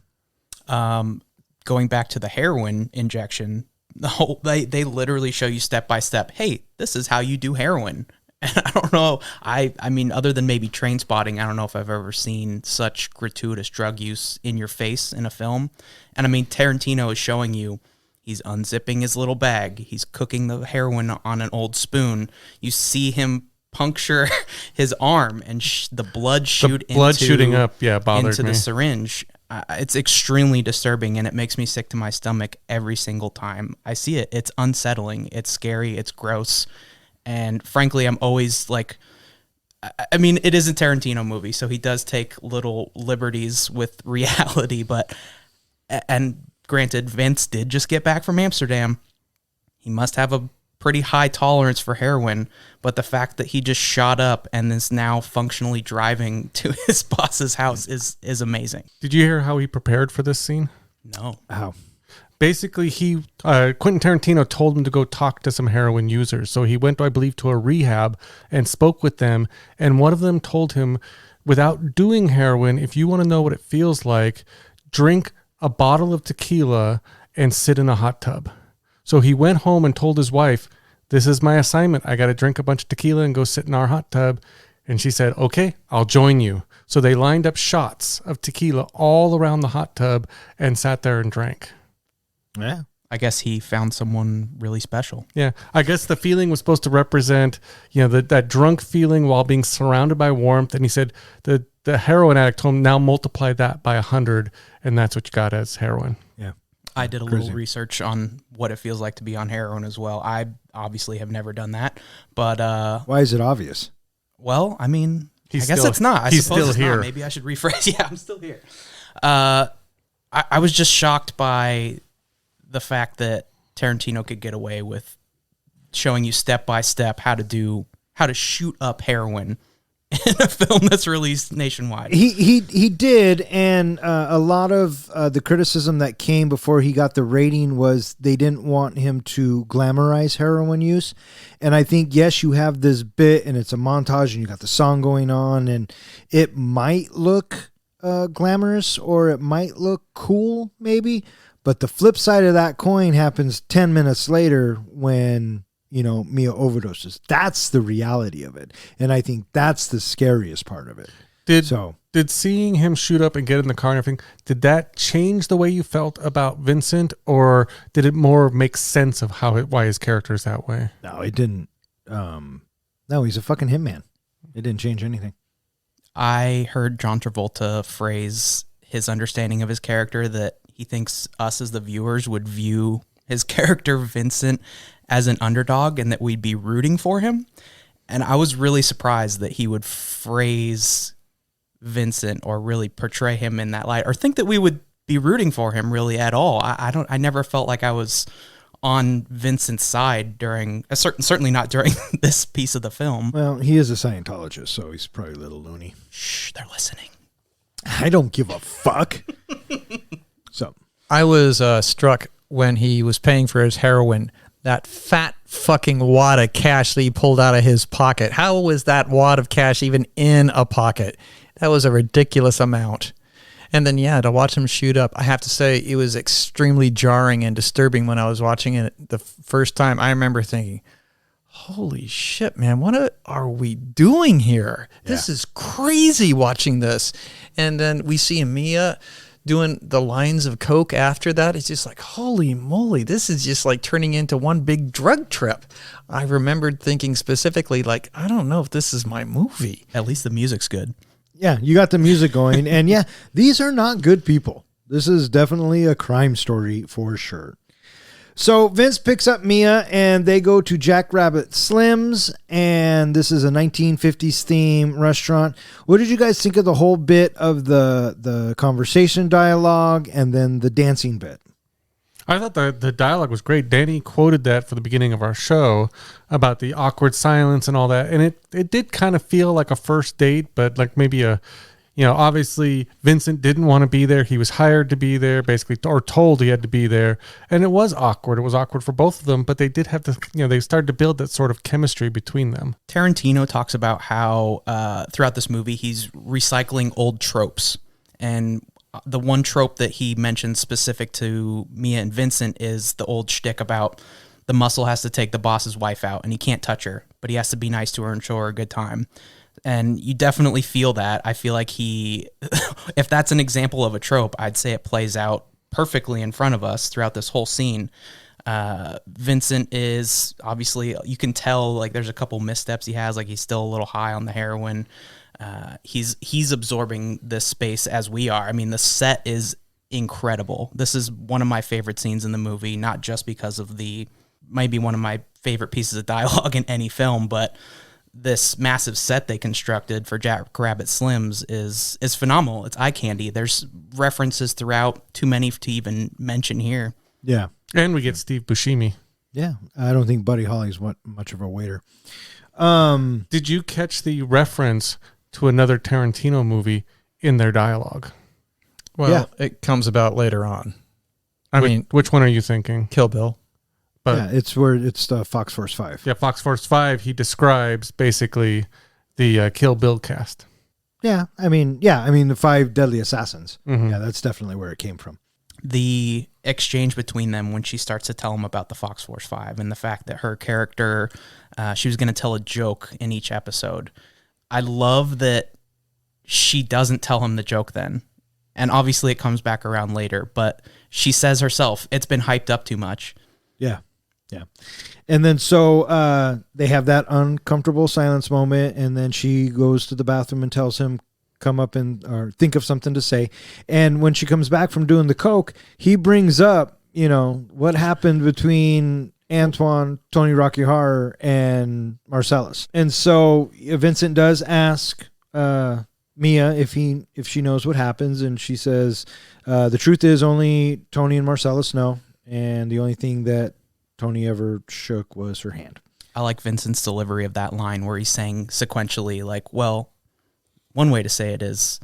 Going back to the heroin injection, they literally show you step by step. Hey, this is how you do heroin. And I don't know. I mean, other than maybe Train Spotting, I don't know if I've ever seen such gratuitous drug use in your face in a film. And I mean, Tarantino is showing you he's unzipping his little bag. He's cooking the heroin on an old spoon. You see him puncture his arm and the blood shooting up. Yeah, bothered into me. the syringe. It's extremely disturbing, and it makes me sick to my stomach every single time I see it. It's unsettling. It's scary. It's gross. And frankly, I'm always like, I mean, it is a Tarantino movie, so he does take little liberties with reality, and granted, Vince did just get back from Amsterdam. He must have a pretty high tolerance for heroin, but the fact that he just shot up and is now functionally driving to his boss's house is amazing. Did you hear how he prepared for this scene? No. How? Basically, Quentin Tarantino told him to go talk to some heroin users. So he went, I believe, to a rehab and spoke with them. And one of them told him, without doing heroin, if you want to know what it feels like, drink a bottle of tequila and sit in a hot tub. So he went home and told his wife, this is my assignment. I got to drink a bunch of tequila and go sit in our hot tub. And she said, okay, I'll join you. So they lined up shots of tequila all around the hot tub and sat there and drank. Yeah. I guess he found someone really special. Yeah. I guess the feeling was supposed to represent, that drunk feeling while being surrounded by warmth. And he said the heroin addict told him, now multiply that by 100. And that's what you got as heroin. Yeah. I did a little research on what it feels like to be on heroin as well. I obviously have never done that, but why is it obvious? Well, I mean, I guess still- it's not. I he's suppose still it's here. not. Maybe I should rephrase. Yeah, I'm still here. I was just shocked by the fact that Tarantino could get away with showing you step by step how to shoot up heroin in a film that's released nationwide. He did, and a lot of the criticism that came before he got the rating was they didn't want him to glamorize heroin use. And I think, yes, you have this bit and it's a montage and you got the song going on and it might look glamorous or it might look cool maybe, but the flip side of that coin happens 10 minutes later when Mia overdoses. That's the reality of it. And I think that's the scariest part of it. Did seeing him shoot up and get in the car and everything, did that change the way you felt about Vincent, or did it more make sense of why his character is that way? No, it didn't. No, he's a fucking hitman. It didn't change anything. I heard John Travolta phrase his understanding of his character that he thinks us as the viewers would view his character Vincent as an underdog and that we'd be rooting for him. And I was really surprised that he would phrase Vincent or really portray him in that light or think that we would be rooting for him really at all. I never felt like I was on Vincent's side during certainly not during this piece of the film. Well, he is a Scientologist, so he's probably a little loony. Shh, they're listening. I don't give a fuck. So I was struck when he was paying for his heroin, that fat fucking wad of cash that he pulled out of his pocket. How was that wad of cash even in a pocket? That was a ridiculous amount. And then, to watch him shoot up, I have to say it was extremely jarring and disturbing when I was watching it the first time. I remember thinking, holy shit, man, what are we doing here? Yeah. This is crazy watching this. And then we see Mia doing the lines of coke after that. It's just like, holy moly, this is just like turning into one big drug trip. I remembered thinking specifically, like, I don't know if this is my movie. At least the music's good. Yeah, you got the music going. And yeah, these are not good people. This is definitely a crime story for sure. So Vince picks up Mia and they go to Jackrabbit Slim's, and this is a 1950s theme restaurant. What did you guys think of the whole bit of the conversation dialogue and then the dancing bit? I thought the dialogue was great. Danny quoted that for the beginning of our show about the awkward silence and all that. And it did kind of feel like a first date, but like maybe obviously Vincent didn't want to be there. He was hired to be there, basically, or told he had to be there. And it was awkward. It was awkward for both of them, but they did have to, they started to build that sort of chemistry between them. Tarantino talks about how throughout this movie, he's recycling old tropes. And the one trope that he mentions specific to Mia and Vincent is the old shtick about the muscle has to take the boss's wife out and he can't touch her, but he has to be nice to her and show her a good time. And you definitely feel that. I feel like if that's an example of a trope, I'd say it plays out perfectly in front of us throughout this whole scene. Vincent is obviously, you can tell like there's a couple missteps he has, like he's still a little high on the heroin. He's absorbing this space as we are. I mean, the set is incredible. This is one of my favorite scenes in the movie, not just because of might be one of my favorite pieces of dialogue in any film, but this massive set they constructed for Jackrabbit Slim's is phenomenal. It's eye candy. There's references throughout, too many to even mention here. Yeah. And we get Steve Buscemi. Yeah. I don't think Buddy Holly's much of a waiter. Did you catch the reference to another Tarantino movie in their dialogue? Well, it comes about later on. I mean, which one are you thinking? Kill Bill. But it's the Fox Force 5. Yeah, Fox Force 5, he describes basically the Kill Bill cast. Yeah, I mean, the 5 Deadly Assassins. Mm-hmm. Yeah, that's definitely where it came from. The exchange between them when she starts to tell him about the Fox Force 5 and the fact that her character, she was going to tell a joke in each episode. I love that she doesn't tell him the joke then. And obviously it comes back around later, but she says herself, it's been hyped up too much. Yeah. Yeah. And then so they have that uncomfortable silence moment, and then she goes to the bathroom and tells him, come up or think of something to say. And when she comes back from doing the coke, he brings up, what happened between Antoine, Tony Rocky Horror, and Marcellus. And so Vincent does ask Mia if she knows what happens, and she says, the truth is only Tony and Marcellus know, and the only thing that Tony ever shook was her hand. I like Vincent's delivery of that line where he's saying sequentially, like, well, one way to say it is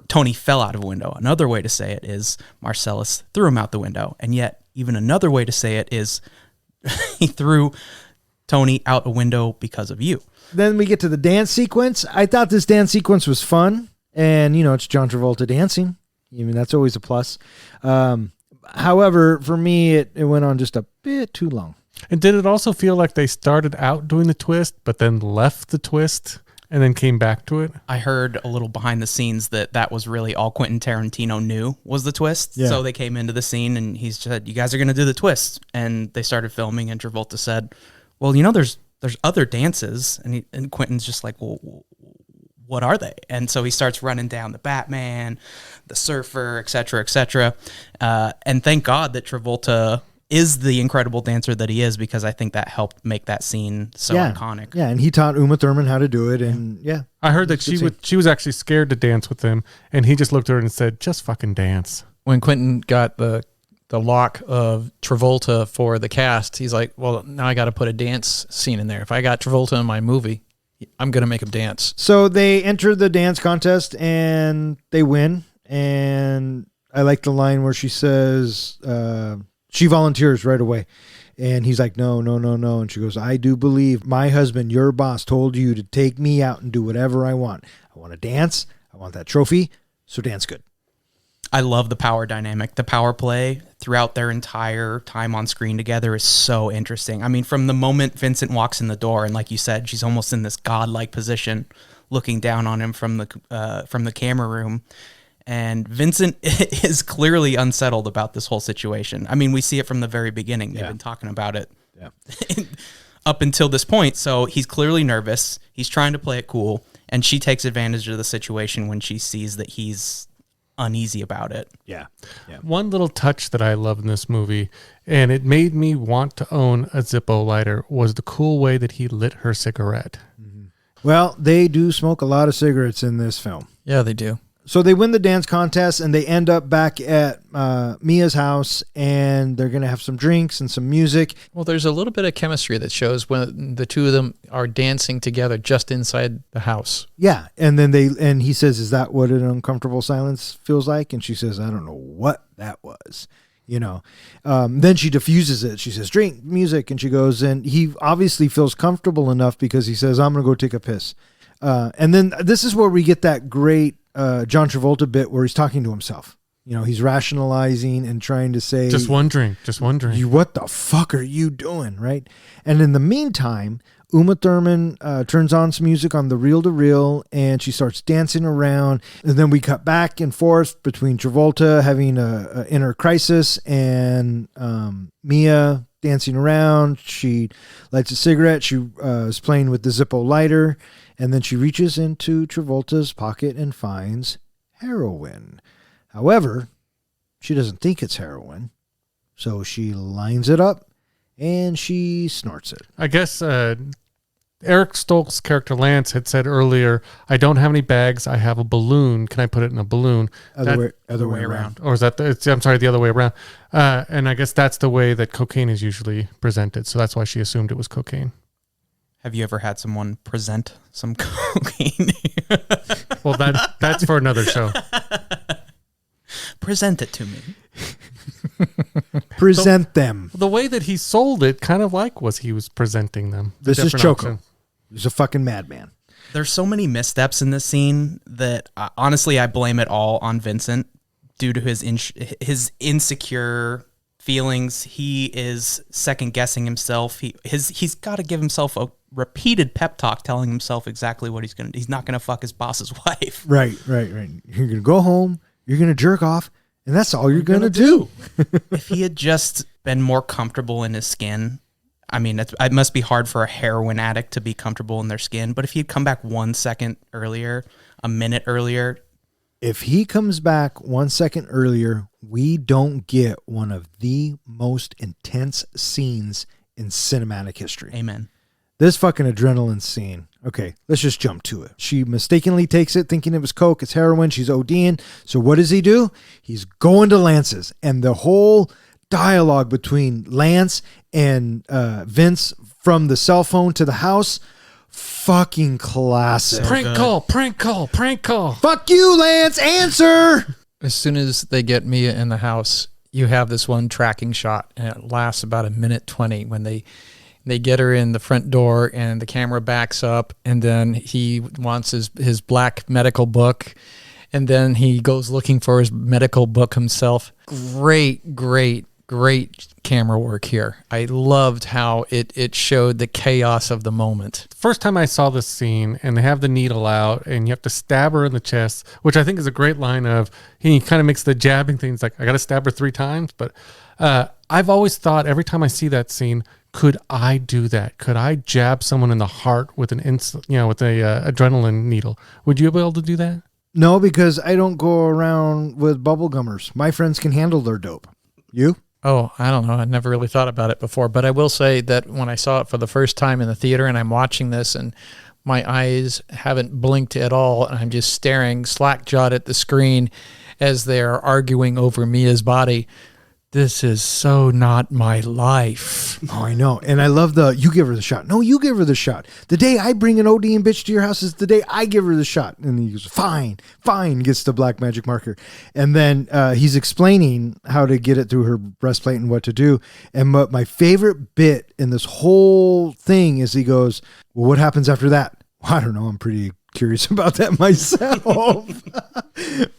Tony fell out of a window. Another way to say it is Marcellus threw him out the window. And yet even another way to say it is he threw Tony out a window because of you. Then we get to the dance sequence. I thought this dance sequence was fun. And, it's John Travolta dancing. I mean, that's always a plus. However, for me, it went on just a bit too long. And did it also feel like they started out doing the twist, but then left the twist and then came back to it? I heard a little behind the scenes that was really all Quentin Tarantino knew was the twist. Yeah. So they came into the scene and he said, you guys are going to do the twist. And they started filming and Travolta said, well, there's other dances. And Quentin's just like, well, what are they? And so he starts running down the Batman, the Surfer, et cetera, and thank God that Travolta is the incredible dancer that he is, because I think that helped make that scene so iconic. Yeah, and he taught Uma Thurman how to do it, and I heard that she was actually scared to dance with him, and he just looked at her and said, "Just fucking dance." When Quentin got the lock of Travolta for the cast, he's like, well, now I got to put a dance scene in there. If I got Travolta in my movie, I'm going to make him dance. So they enter the dance contest and they win. And I like the line where she says, she volunteers right away. And he's like, no. And she goes, I do believe my husband, your boss, told you to take me out and do whatever I want. I want to dance. I want that trophy. So dance good. I love the power dynamic. The power play throughout their entire time on screen together is so interesting. I mean, from the moment Vincent walks in the door, and like you said, she's almost in this godlike position, looking down on him from the camera room. And Vincent is clearly unsettled about this whole situation. I mean, we see it from the very beginning. They've been talking about it up until this point. So he's clearly nervous. He's trying to play it cool. And she takes advantage of the situation when she sees that he's uneasy about it. Yeah. One little touch that I love in this movie, and it made me want to own a Zippo lighter, was the cool way that he lit her cigarette. Well, they do smoke a lot of cigarettes in this film. Yeah, they do. So they win the dance contest and they end up back at Mia's house, and they're going to have some drinks and some music. Well, there's a little bit of chemistry that shows when the two of them are dancing together just inside the house. Yeah. And then he says, is that what an uncomfortable silence feels like? And she says, I don't know what that was. Then she diffuses it. She says, drink, music. And she goes, and he obviously feels comfortable enough because he says, I'm going to go take a piss. And then this is where we get that great John Travolta bit where he's talking to himself. He's rationalizing and trying to say, just one drink. What the fuck are you doing? Right. And in the meantime, Uma Thurman turns on some music on the reel-to-reel, and she starts dancing around. And then we cut back and forth between Travolta having a inner crisis and Mia dancing around. She lights a cigarette. She is playing with the Zippo lighter. And then she reaches into Travolta's pocket and finds heroin. However, she doesn't think it's heroin. So she lines it up and she snorts it. I guess Eric Stoltz's character Lance had said earlier, I don't have any bags. I have a balloon. Can I put it in a balloon? Other way around. Or is that, the other way around. And I guess that's the way that cocaine is usually presented. So that's why she assumed it was cocaine. Have you ever had someone present some cocaine? Well, that's for another show. Present it to me. Present them. The way that he sold it kind of was he was presenting them. This is Choco. He's a fucking madman. There's so many missteps in this scene that honestly I blame it all on Vincent due to his insecure feelings. He is second guessing himself. He's got to give himself a repeated pep talk telling himself exactly what he's not gonna fuck his boss's wife. Right. You're gonna go home, you're gonna jerk off, and that's all you're gonna do. If he had just been more comfortable in his skin, I mean, it must be hard for a heroin addict to be comfortable in their skin, but if he had come back 1 second earlier, a minute earlier. If he comes back 1 second earlier, we don't get one of the most intense scenes in cinematic history. Amen. This fucking adrenaline scene. Okay, let's just jump to it. She mistakenly takes it thinking it was coke. It's heroin. She's ODing. So what does he do? He's going to Lance's. And the whole dialogue between Lance and Vince from the cell phone to the house, fucking classic. Prank call. Fuck you, Lance. Answer. As soon as they get Mia in the house, you have this one tracking shot, and it lasts about 1:20 when they get her in the front door and the camera backs up, and then he wants his black medical book, and then he goes looking for his medical book himself. Great great camera work here. I loved how it showed the chaos of the moment. First time I saw this scene and they have the needle out and you have to stab her in the chest, which I think is a great line of, he kind of makes the jabbing things like, I got to stab her 3 times. But I've always thought every time I see that scene, could I do that? Could I jab someone in the heart with with a adrenaline needle? Would you be able to do that? No, because I don't go around with bubble gummers. My friends can handle their dope. You? Oh, I don't know. I never really thought about it before, but I will say that when I saw it for the first time in the theater and I'm watching this and my eyes haven't blinked at all and I'm just staring slack-jawed at the screen as they're arguing over Mia's body, this is so not my life. Oh, I know. And I love you give her the shot. No, you give her the shot. The day I bring an ODing bitch to your house is the day I give her the shot. And he goes, fine, gets the black magic marker. And then he's explaining how to get it through her breastplate and what to do. And my favorite bit in this whole thing is he goes, well, what happens after that? Well, I don't know. I'm pretty curious about that myself.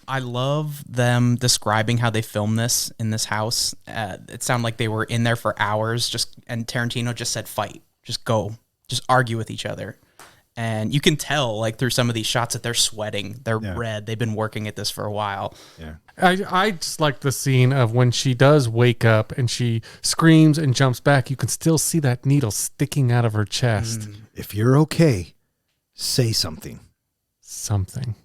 I love them describing how they filmed this in this house. It sounded like they were in there for hours, and Tarantino just said, fight, just go, just argue with each other. And you can tell, like, through some of these shots that they're sweating, they're red. They've been working at this for a while. Yeah. I just like the scene of when she does wake up and she screams and jumps back. You can still see that needle sticking out of her chest. If you're okay, say something. Something.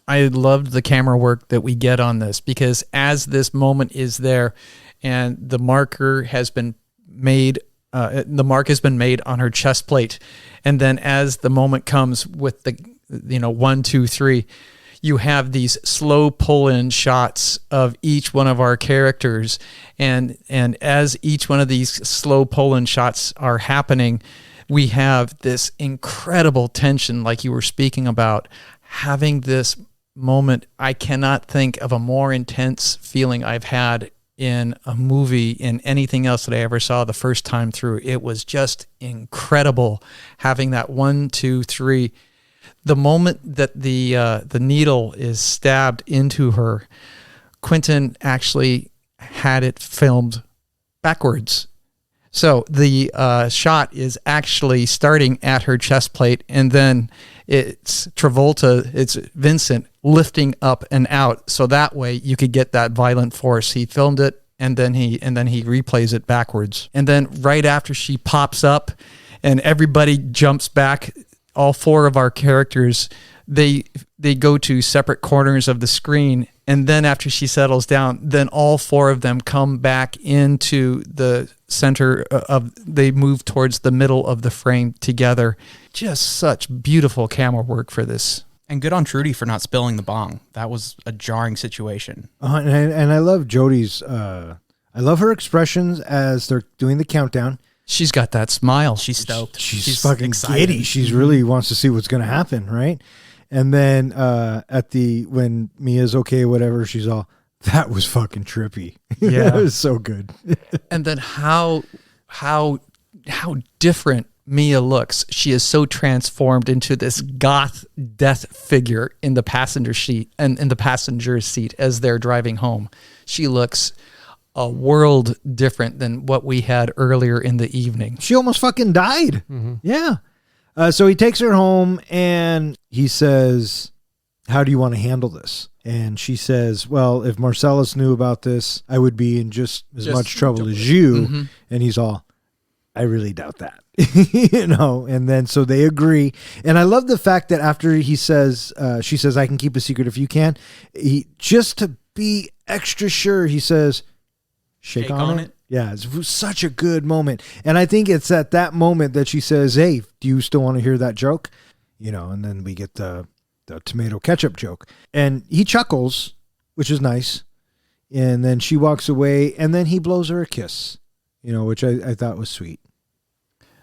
I loved the camera work that we get on this because as this moment is there and the marker has been made, the mark has been made on her chest plate. And then as the moment comes with the, 1, 2, 3, you have these slow pull-in shots of each one of our characters. And as each one of these slow pull-in shots are happening, we have this incredible tension like you were speaking about. Having this moment, I cannot think of a more intense feeling I've had in a movie, in anything else that I ever saw the first time through. It was just incredible having that 1, 2, 3. The moment that the needle is stabbed into her, Quentin actually had it filmed backwards. So the shot is actually starting at her chest plate, and then it's Vincent lifting up and out. So that way you could get that violent force. He filmed it, and then he replays it backwards. And then right after she pops up, and everybody jumps back, all 4 of our characters, they go to separate corners of the screen. And then after she settles down, then all 4 of them come back into the center they move towards the middle of the frame together. Just such beautiful camera work for this. And good on Trudy for not spilling the bong. That was a jarring situation. And I love Jodie's, I love her expressions as they're doing the countdown. She's got that smile. She's stoked. She's fucking excited. giddy. She's really wants to see what's going to happen, right? And then when Mia's okay, whatever, she's all, that was fucking trippy. Yeah. That was so good. And then how different Mia looks. She is so transformed into this goth death figure in the passenger seat and in the passenger seat as they're driving home. She looks a world different than what we had earlier in the evening. She almost fucking died. Mm-hmm. Yeah. So he takes her home and he says, how do you want to handle this? And she says, well, if Marcellus knew about this, I would be in just as much trouble as you. Mm-hmm. And he's all, I really doubt that. And then so they agree. And I love the fact that after he says, she says, I can keep a secret if you can. Just to be extra sure, he says, shake on it. Yeah, it's such a good moment. And I think it's at that moment that she says, hey, do you still want to hear that joke? And then we get the tomato ketchup joke. And he chuckles, which is nice. And then she walks away, and then he blows her a kiss, which I thought was sweet.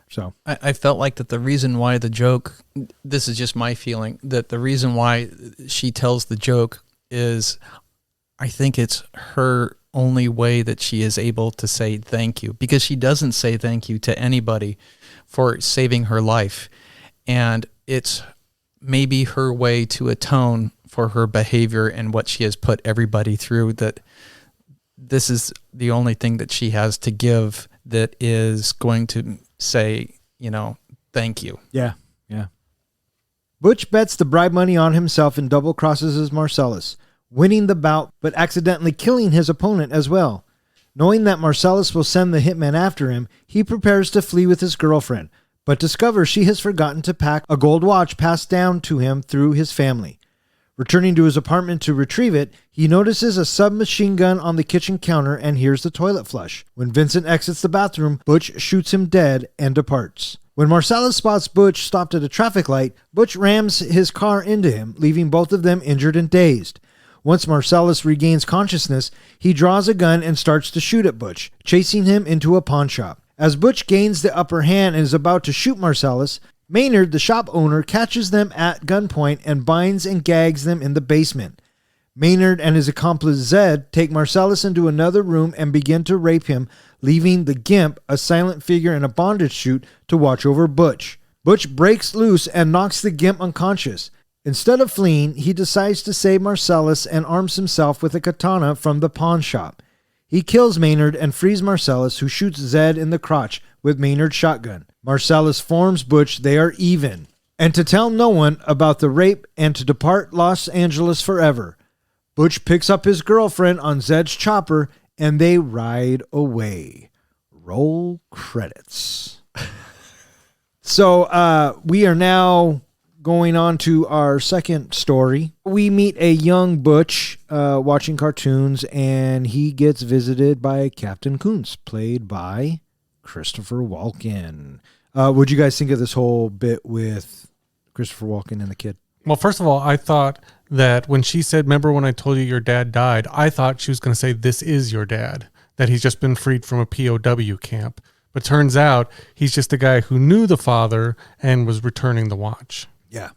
So I felt like that the reason why the joke, this is just my feeling, that the reason why she tells the joke is I think it's her only way that she is able to say thank you, because she doesn't say thank you to anybody for saving her life. And it's maybe her way to atone for her behavior and what she has put everybody through, that this is the only thing that she has to give that is going to say, thank you. Yeah. Butch bets the bribe money on himself and double crosses his Marcellus, winning the bout but accidentally killing his opponent as well. Knowing that Marcellus will send the hitman after him, he prepares to flee with his girlfriend, but discovers she has forgotten to pack a gold watch passed down to him through his family. Returning to his apartment to retrieve it, he notices a submachine gun on the kitchen counter and hears the toilet flush. When Vincent exits the bathroom, Butch shoots him dead and departs. When Marcellus spots Butch stopped at a traffic light, Butch rams his car into him, leaving both of them injured and dazed. Once Marcellus regains consciousness, he draws a gun and starts to shoot at Butch, chasing him into a pawn shop. As Butch gains the upper hand and is about to shoot Marcellus, Maynard, the shop owner, catches them at gunpoint and binds and gags them in the basement. Maynard and his accomplice Zed take Marcellus into another room and begin to rape him, leaving the Gimp, a silent figure in a bondage suit, to watch over Butch. Butch breaks loose and knocks the Gimp unconscious. Instead of fleeing, he decides to save Marcellus and arms himself with a katana from the pawn shop. He kills Maynard and frees Marcellus, who shoots Zed in the crotch with Maynard's shotgun. Marcellus informs Butch they are even, and to tell no one about the rape and to depart Los Angeles forever. Butch picks up his girlfriend on Zed's chopper and they ride away. Roll credits. So we are now going on to our second story. We meet a young Butch watching cartoons, and he gets visited by Captain Kuntz, played by Christopher Walken. What'd you guys think of this whole bit with Christopher Walken and the kid? Well, first of all, I thought that when she said, remember when I told you your dad died, I thought she was going to say, this is your dad, that he's just been freed from a POW camp. But turns out he's just a guy who knew the father and was returning the watch. Yeah.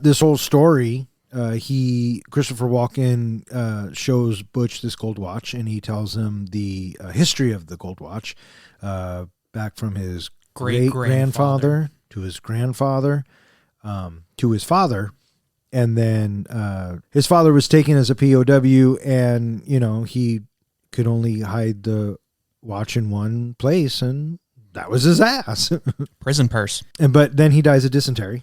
This whole story, Christopher Walken shows Butch this gold watch, and he tells him the history of the gold watch, back from his great-grandfather to his grandfather, to his father. And then his father was taken as a POW, and, he could only hide the watch in one place, and that was his ass. Prison purse. But then he dies of dysentery.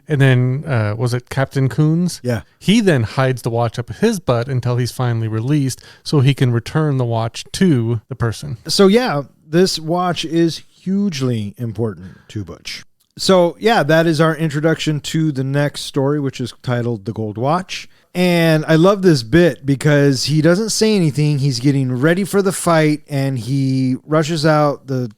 And then, was it Captain Coons? Yeah. He then hides the watch up his butt until he's finally released so he can return the watch to the person. So, yeah, this watch is hugely important to Butch. So, yeah, that is our introduction to the next story, which is titled The Gold Watch. And I love this bit because he doesn't say anything. He's getting ready for the fight, and he rushes out. The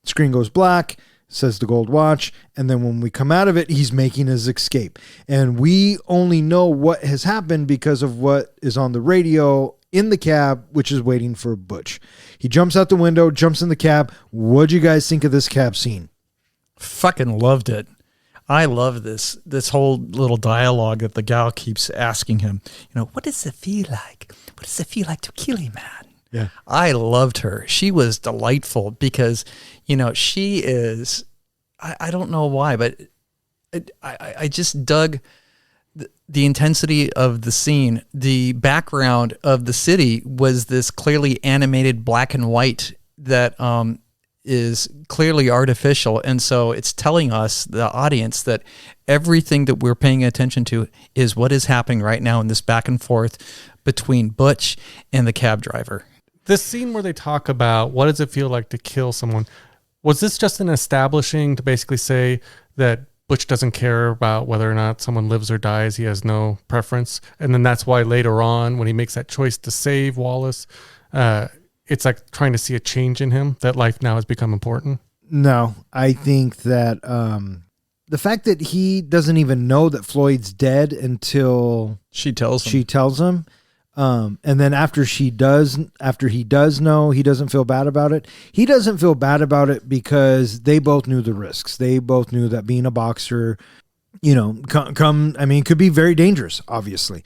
screen goes black, says The Gold Watch, and then when we come out of it, he's making his escape. And we only know what has happened because of what is on the radio in the cab, which is waiting for Butch. He jumps out the window, jumps in the cab. What'd you guys think of this cab scene? Fucking loved it. I love this whole little dialogue that the gal keeps asking him. What does it feel like? What does it feel like to kill a man? Yeah. I loved her. She was delightful because, she is, I don't know why, but I just dug the intensity of the scene. The background of the city was this clearly animated black and white that is clearly artificial, and so it's telling us, the audience, that everything that we're paying attention to is what is happening right now in this back and forth between Butch and the cab driver. This scene where they talk about what does it feel like to kill someone, was this just an establishing to basically say that Butch doesn't care about whether or not someone lives or dies, he has no preference, and then that's why later on when he makes that choice to save Wallace, it's like trying to see a change in him, that life now has become important? No, I think that the fact that he doesn't even know that Floyd's dead until she tells him. And then after he does know, he doesn't feel bad about it. He doesn't feel bad about it because they both knew the risks. They both knew that being a boxer, could be very dangerous, obviously.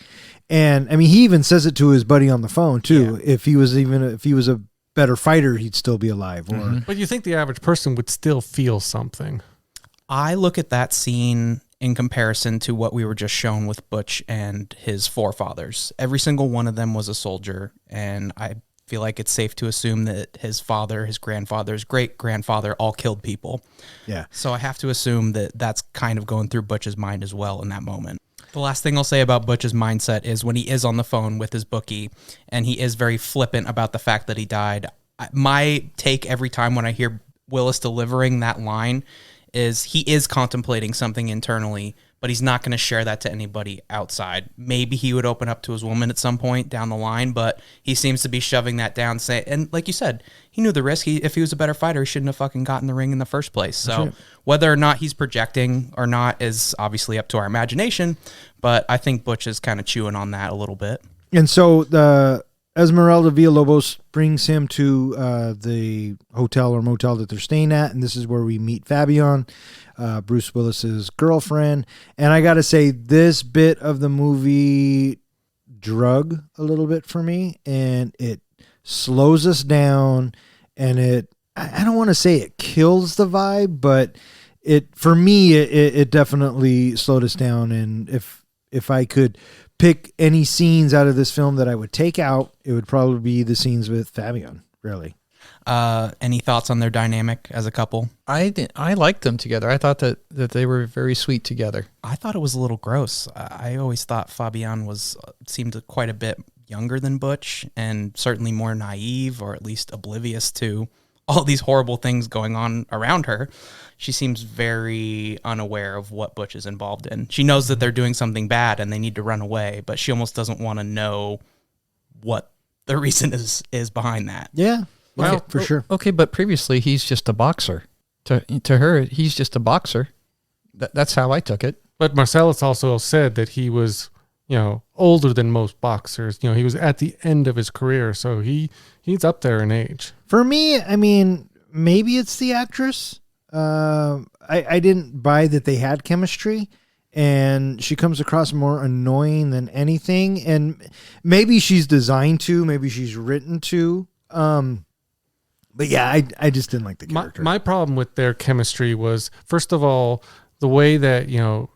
And he even says it to his buddy on the phone too. Yeah. If he was a better fighter, he'd still be alive. But you think the average person would still feel something? I look at that scene in comparison to what we were just shown with Butch and his forefathers. Every single one of them was a soldier, and I feel like it's safe to assume that his father, his grandfather, his great-grandfather all killed people. Yeah. So I have to assume that that's kind of going through Butch's mind as well in that moment. The last thing I'll say about Butch's mindset is when he is on the phone with his bookie and he is very flippant about the fact that he died. My take every time when I hear Willis delivering that line is he is contemplating something internally, but he's not going to share that to anybody outside. Maybe he would open up to his woman at some point down the line, but he seems to be shoving that down. And like you said, he knew the risk. If he was a better fighter, he shouldn't have fucking gotten the ring in the first place. So whether or not he's projecting or not is obviously up to our imagination, but I think Butch is kind of chewing on that a little bit. And so the Esmeralda Villalobos brings him to the hotel or motel that they're staying at, and this is where we meet Fabian, Bruce Willis's girlfriend. And I got to say, this bit of the movie drug a little bit for me, and it slows us down, and I don't want to say it kills the vibe, but for me, it definitely slowed us down. And if I could pick any scenes out of this film that I would take out, it would probably be the scenes with Fabian, really. Any thoughts on their dynamic as a couple? I liked them together. I thought that they were very sweet together. I thought it was a little gross. I always thought Fabian seemed quite a bit younger than Butch and certainly more naive or at least oblivious to all these horrible things going on around her. She seems very unaware of what Butch is involved in. She knows that they're doing something bad and they need to run away, but she almost doesn't want to know what the reason is behind that. Yeah, Well, for sure. Okay, but previously he's just a boxer. To her, he's just a boxer. That's how I took it. But Marcellus also said that he was, older than most boxers. He was at the end of his career, so he's up there in age. For me, I mean, maybe it's the actress. I didn't buy that they had chemistry, and she comes across more annoying than anything. And maybe she's designed to, maybe she's written to. But yeah, I just didn't like the character. My problem with their chemistry was, first of all, the way that,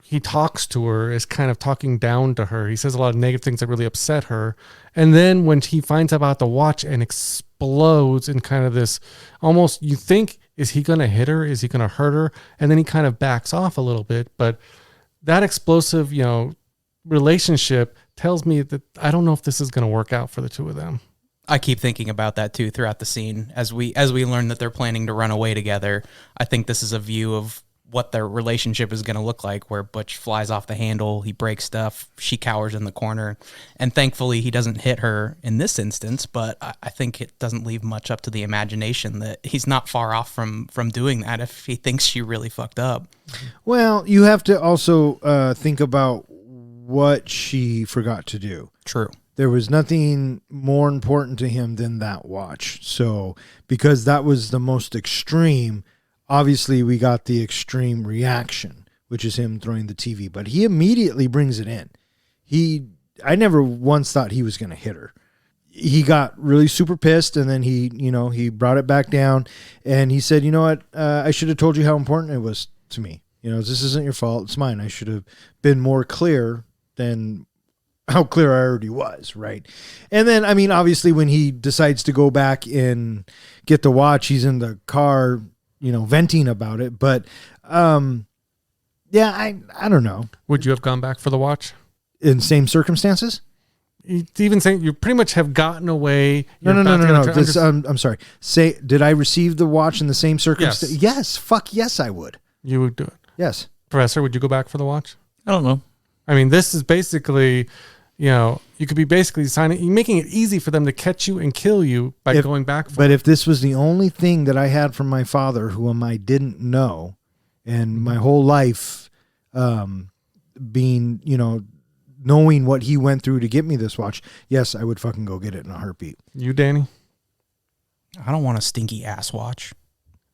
he talks to her is kind of talking down to her. He says a lot of negative things that really upset her. And then when he finds out about the watch and explodes in kind of this almost, you think, is he going to hit her? Is he going to hurt her? And then he kind of backs off a little bit. But that explosive, relationship tells me that I don't know if this is going to work out for the two of them. I keep thinking about that too throughout the scene. As we learn that they're planning to run away together, I think this is a view of what their relationship is going to look like, where Butch flies off the handle, he breaks stuff, she cowers in the corner, and thankfully he doesn't hit her in this instance, but I think it doesn't leave much up to the imagination that he's not far off from doing that if he thinks she really fucked up. Well, you have to also think about what she forgot to do. True. There was nothing more important to him than that watch. So, because that was the most extreme, obviously we got the extreme reaction, which is him throwing the TV. But he immediately brings it in. I never once thought he was going to hit her. He got really super pissed, and then he brought it back down, and he said, "You know what? I should have told you how important it was to me. This isn't your fault. It's mine. I should have been more clear than how clear I already was, right?" And then, I mean, obviously when he decides to go back and get the watch, he's in the car, venting about it. But, yeah, I don't know. Would you have gone back for the watch? In same circumstances? Even saying you pretty much have gotten away. No. I'm sorry. Did I receive the watch in the same circumstance? Yes. Fuck yes, I would. You would do it. Yes. Professor, would you go back for the watch? I don't know. I mean, this is basically, you could be basically making it easy for them to catch you and kill you by going back for it. But if this was the only thing that I had from my father, whom I didn't know, and my whole life being, knowing what he went through to get me this watch, yes, I would fucking go get it in a heartbeat. You, Danny? I don't want a stinky ass watch.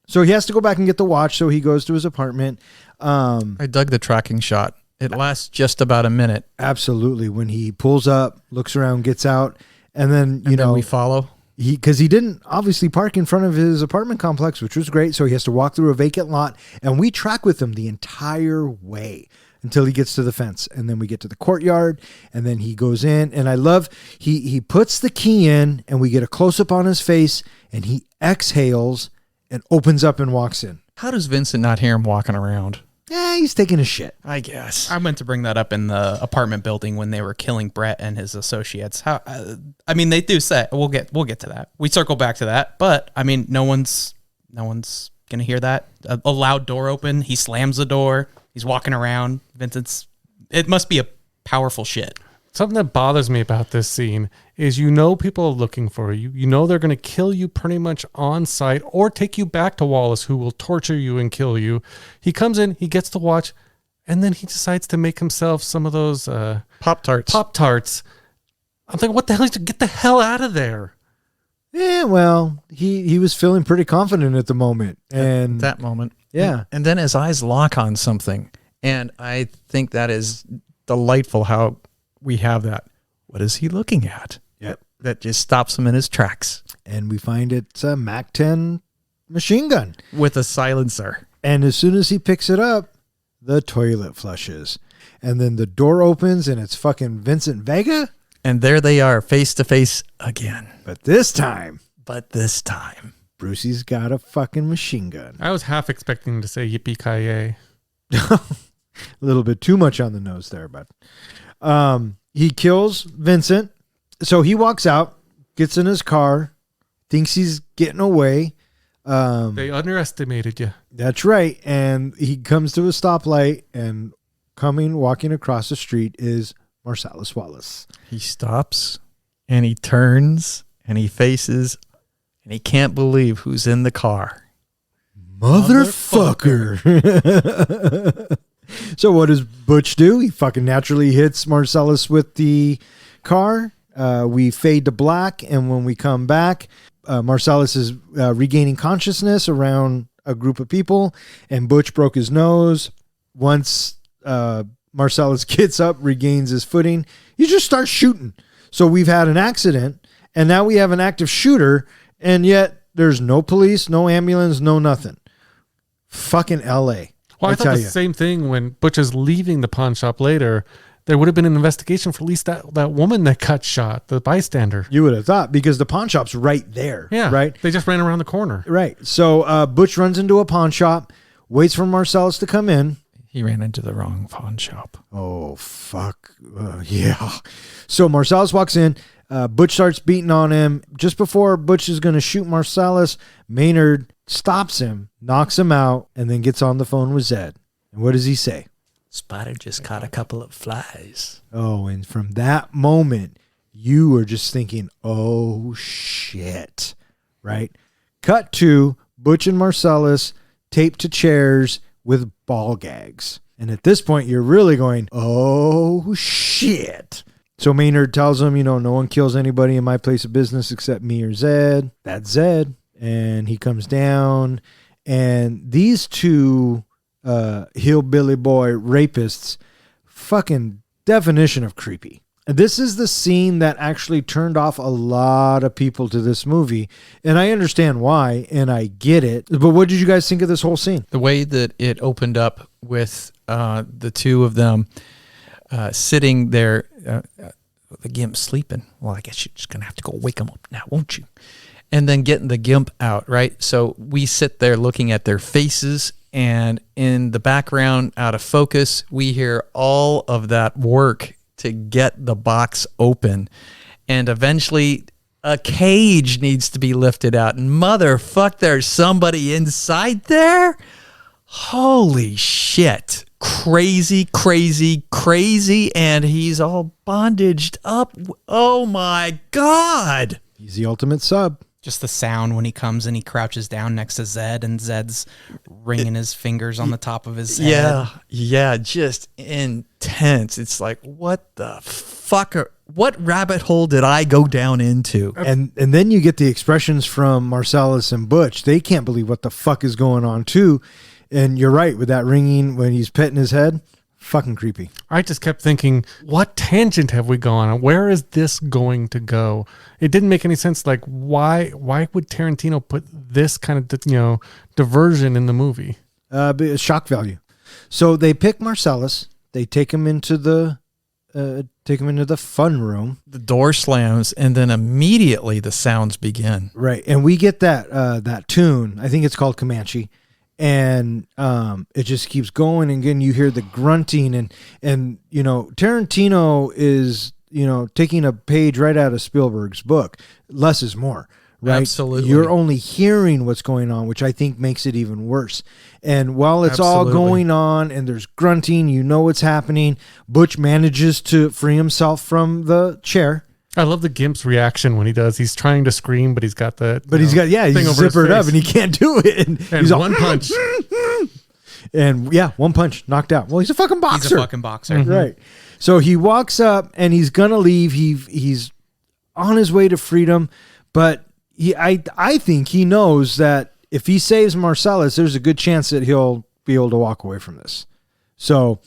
So he has to go back and get the watch, so he goes to his apartment. I dug the tracking shot. It lasts just about a minute. Absolutely. When he pulls up, looks around, gets out, and then, then we follow. Because he didn't obviously park in front of his apartment complex, which was great. So he has to walk through a vacant lot, and we track with him the entire way until he gets to the fence. And then we get to the courtyard, and then he goes in. And I love, he puts the key in, and we get a close-up on his face, and he exhales and opens up and walks in. How does Vincent not hear him walking around? Yeah, he's taking a shit. I guess. I meant to bring that up in the apartment building when they were killing Brett and his associates. How? I mean, they do say we'll get to that. We circle back to that, but I mean, no one's gonna hear that. A loud door open. He slams the door. He's walking around. Vincent's. It must be a powerful shit. Something that bothers me about this scene is people are looking for you. You know they're going to kill you pretty much on sight or take you back to Wallace, who will torture you and kill you. He comes in, he gets to watch, and then he decides to make himself some of those Pop-Tarts. Pop-Tarts. I'm thinking, what the hell? Get the hell out of there. Yeah, well, he was feeling pretty confident at the moment. And That moment. yeah. And then his eyes lock on something. And I think that is delightful how we have that. What is he looking at? Yep. That just stops him in his tracks. And we find it's a MAC-10 machine gun. With a silencer. And as soon as he picks it up, the toilet flushes. And then the door opens and it's fucking Vincent Vega. And there they are, face to face again. But this time, Brucey's got a fucking machine gun. I was half expecting to say yippee-ki-yay. A little bit too much on the nose there, but he kills Vincent. So he walks out, gets in his car, thinks he's getting away. They underestimated you. That's right. And he comes to a stoplight, and walking across the street is Marcellus Wallace. He stops and he turns and he faces and he can't believe who's in the car. Motherfucker. So what does Butch do? He fucking naturally hits Marcellus with the car. We fade to black, and when we come back, Marcellus is regaining consciousness around a group of people, and Butch broke his nose. Once Marcellus gets up, regains his footing, you just start shooting. So we've had an accident, and now we have an active shooter, and yet there's no police, no ambulance, no nothing. Fucking L.A. Well, I thought the same thing when Butch is leaving the pawn shop later. There would have been an investigation for at least that woman that got shot, the bystander. You would have thought, because the pawn shop's right there. Yeah, right? They just ran around the corner. Right. So Butch runs into a pawn shop, waits for Marcellus to come in. He ran into the wrong pawn shop. Oh, fuck. Yeah. So Marcellus walks in. Butch starts beating on him. Just before Butch is going to shoot Marcellus, Maynard stops him, knocks him out, and then gets on the phone with Zed. And what does he say? Spider just caught a couple of flies. Oh, and from that moment, you were just thinking, oh, shit. Right? Cut to Butch and Marcellus taped to chairs with ball gags. And at this point, you're really going, oh, shit. So Maynard tells him, no one kills anybody in my place of business except me or Zed. That's Zed. And he comes down. And these two hillbilly boy rapists, fucking definition of creepy. This is the scene that actually turned off a lot of people to this movie. And I understand why, and I get it. But what did you guys think of this whole scene? The way that it opened up with the two of them sitting there, the gimp sleeping. Well, I guess you're just going to have to go wake them up now, won't you? And then getting the gimp out, right? So we sit there looking at their faces, and in the background, out of focus, we hear all of that work to get the box open. And eventually a cage needs to be lifted out. And motherfuck, there's somebody inside there? Holy shit. Crazy, crazy, crazy. And he's all bondaged up. Oh my God. He's the ultimate sub. Just the sound when he comes and he crouches down next to Zed, and Zed's ringing his fingers on the top of his head. Yeah, just intense. It's like, what the fuck? What rabbit hole did I go down into? And then you get the expressions from Marcellus and Butch. They can't believe what the fuck is going on too. And you're right with that ringing when he's petting his head. Fucking creepy. I just kept thinking, what tangent have we gone on? Where is this going to go? It didn't make any sense. Like, why would Tarantino put this kind of, diversion in the movie? Shock value. So they pick Marcellus. They take him into the fun room. The door slams, and then immediately the sounds begin. Right, and we get that tune. I think it's called Comanche, and it just keeps going. And again, you hear the grunting, and you know, Tarantino is, you know, taking a page right out of Spielberg's book. Less is more. Right. Absolutely. You're only hearing what's going on, which I think makes it even worse. And while it's all going on and there's grunting, you know what's happening. Butch manages to free himself from the chair. I love the Gimp's reaction when he does. He's trying to scream, but he's got the he's zippered up and he can't do it. And he's one punch. And yeah, one punch, knocked out. Well, he's a fucking boxer. He's a fucking boxer. Right. So he walks up and he's gonna leave. He's on his way to freedom, but I think he knows that if he saves Marcellus, there's a good chance that he'll be able to walk away from this. So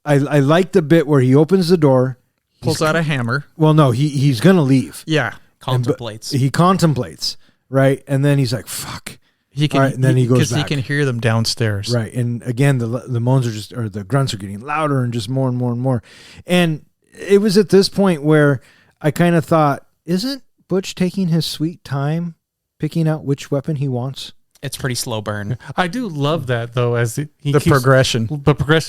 I like the bit where he opens the door, pulls out a hammer. Well, no, he's gonna leave. Yeah, Contemplates. He contemplates, right, and then he's like, "Fuck." He can, right, and then he goes back. Because he can hear them downstairs. Right, and again, the moans are the grunts are getting louder and just more and more and more. And it was at this point where I kind of thought, isn't Butch taking his sweet time picking out which weapon he wants? It's pretty slow burn. I do love that though, as the progression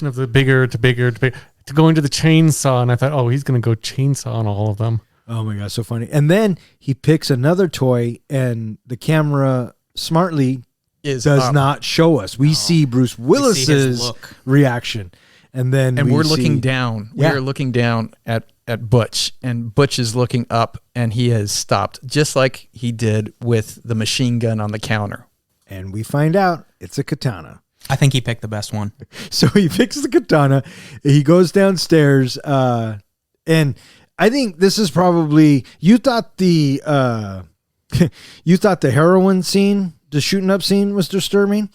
of the bigger to bigger to bigger to go into the chainsaw, and I thought, oh, he's gonna go chainsaw on all of them. Oh my god, so funny! And then he picks another toy, and the camera smartly does not show us. We see Bruce Willis's reaction, and then we're looking down. Yeah. We are looking down at Butch, and Butch is looking up, and he has stopped, just like he did with the machine gun on the counter. And we find out it's a katana. I think he picked the best one. So he picks the katana. He goes downstairs, and I think this is probably you thought the heroin scene, the shooting up scene, was disturbing.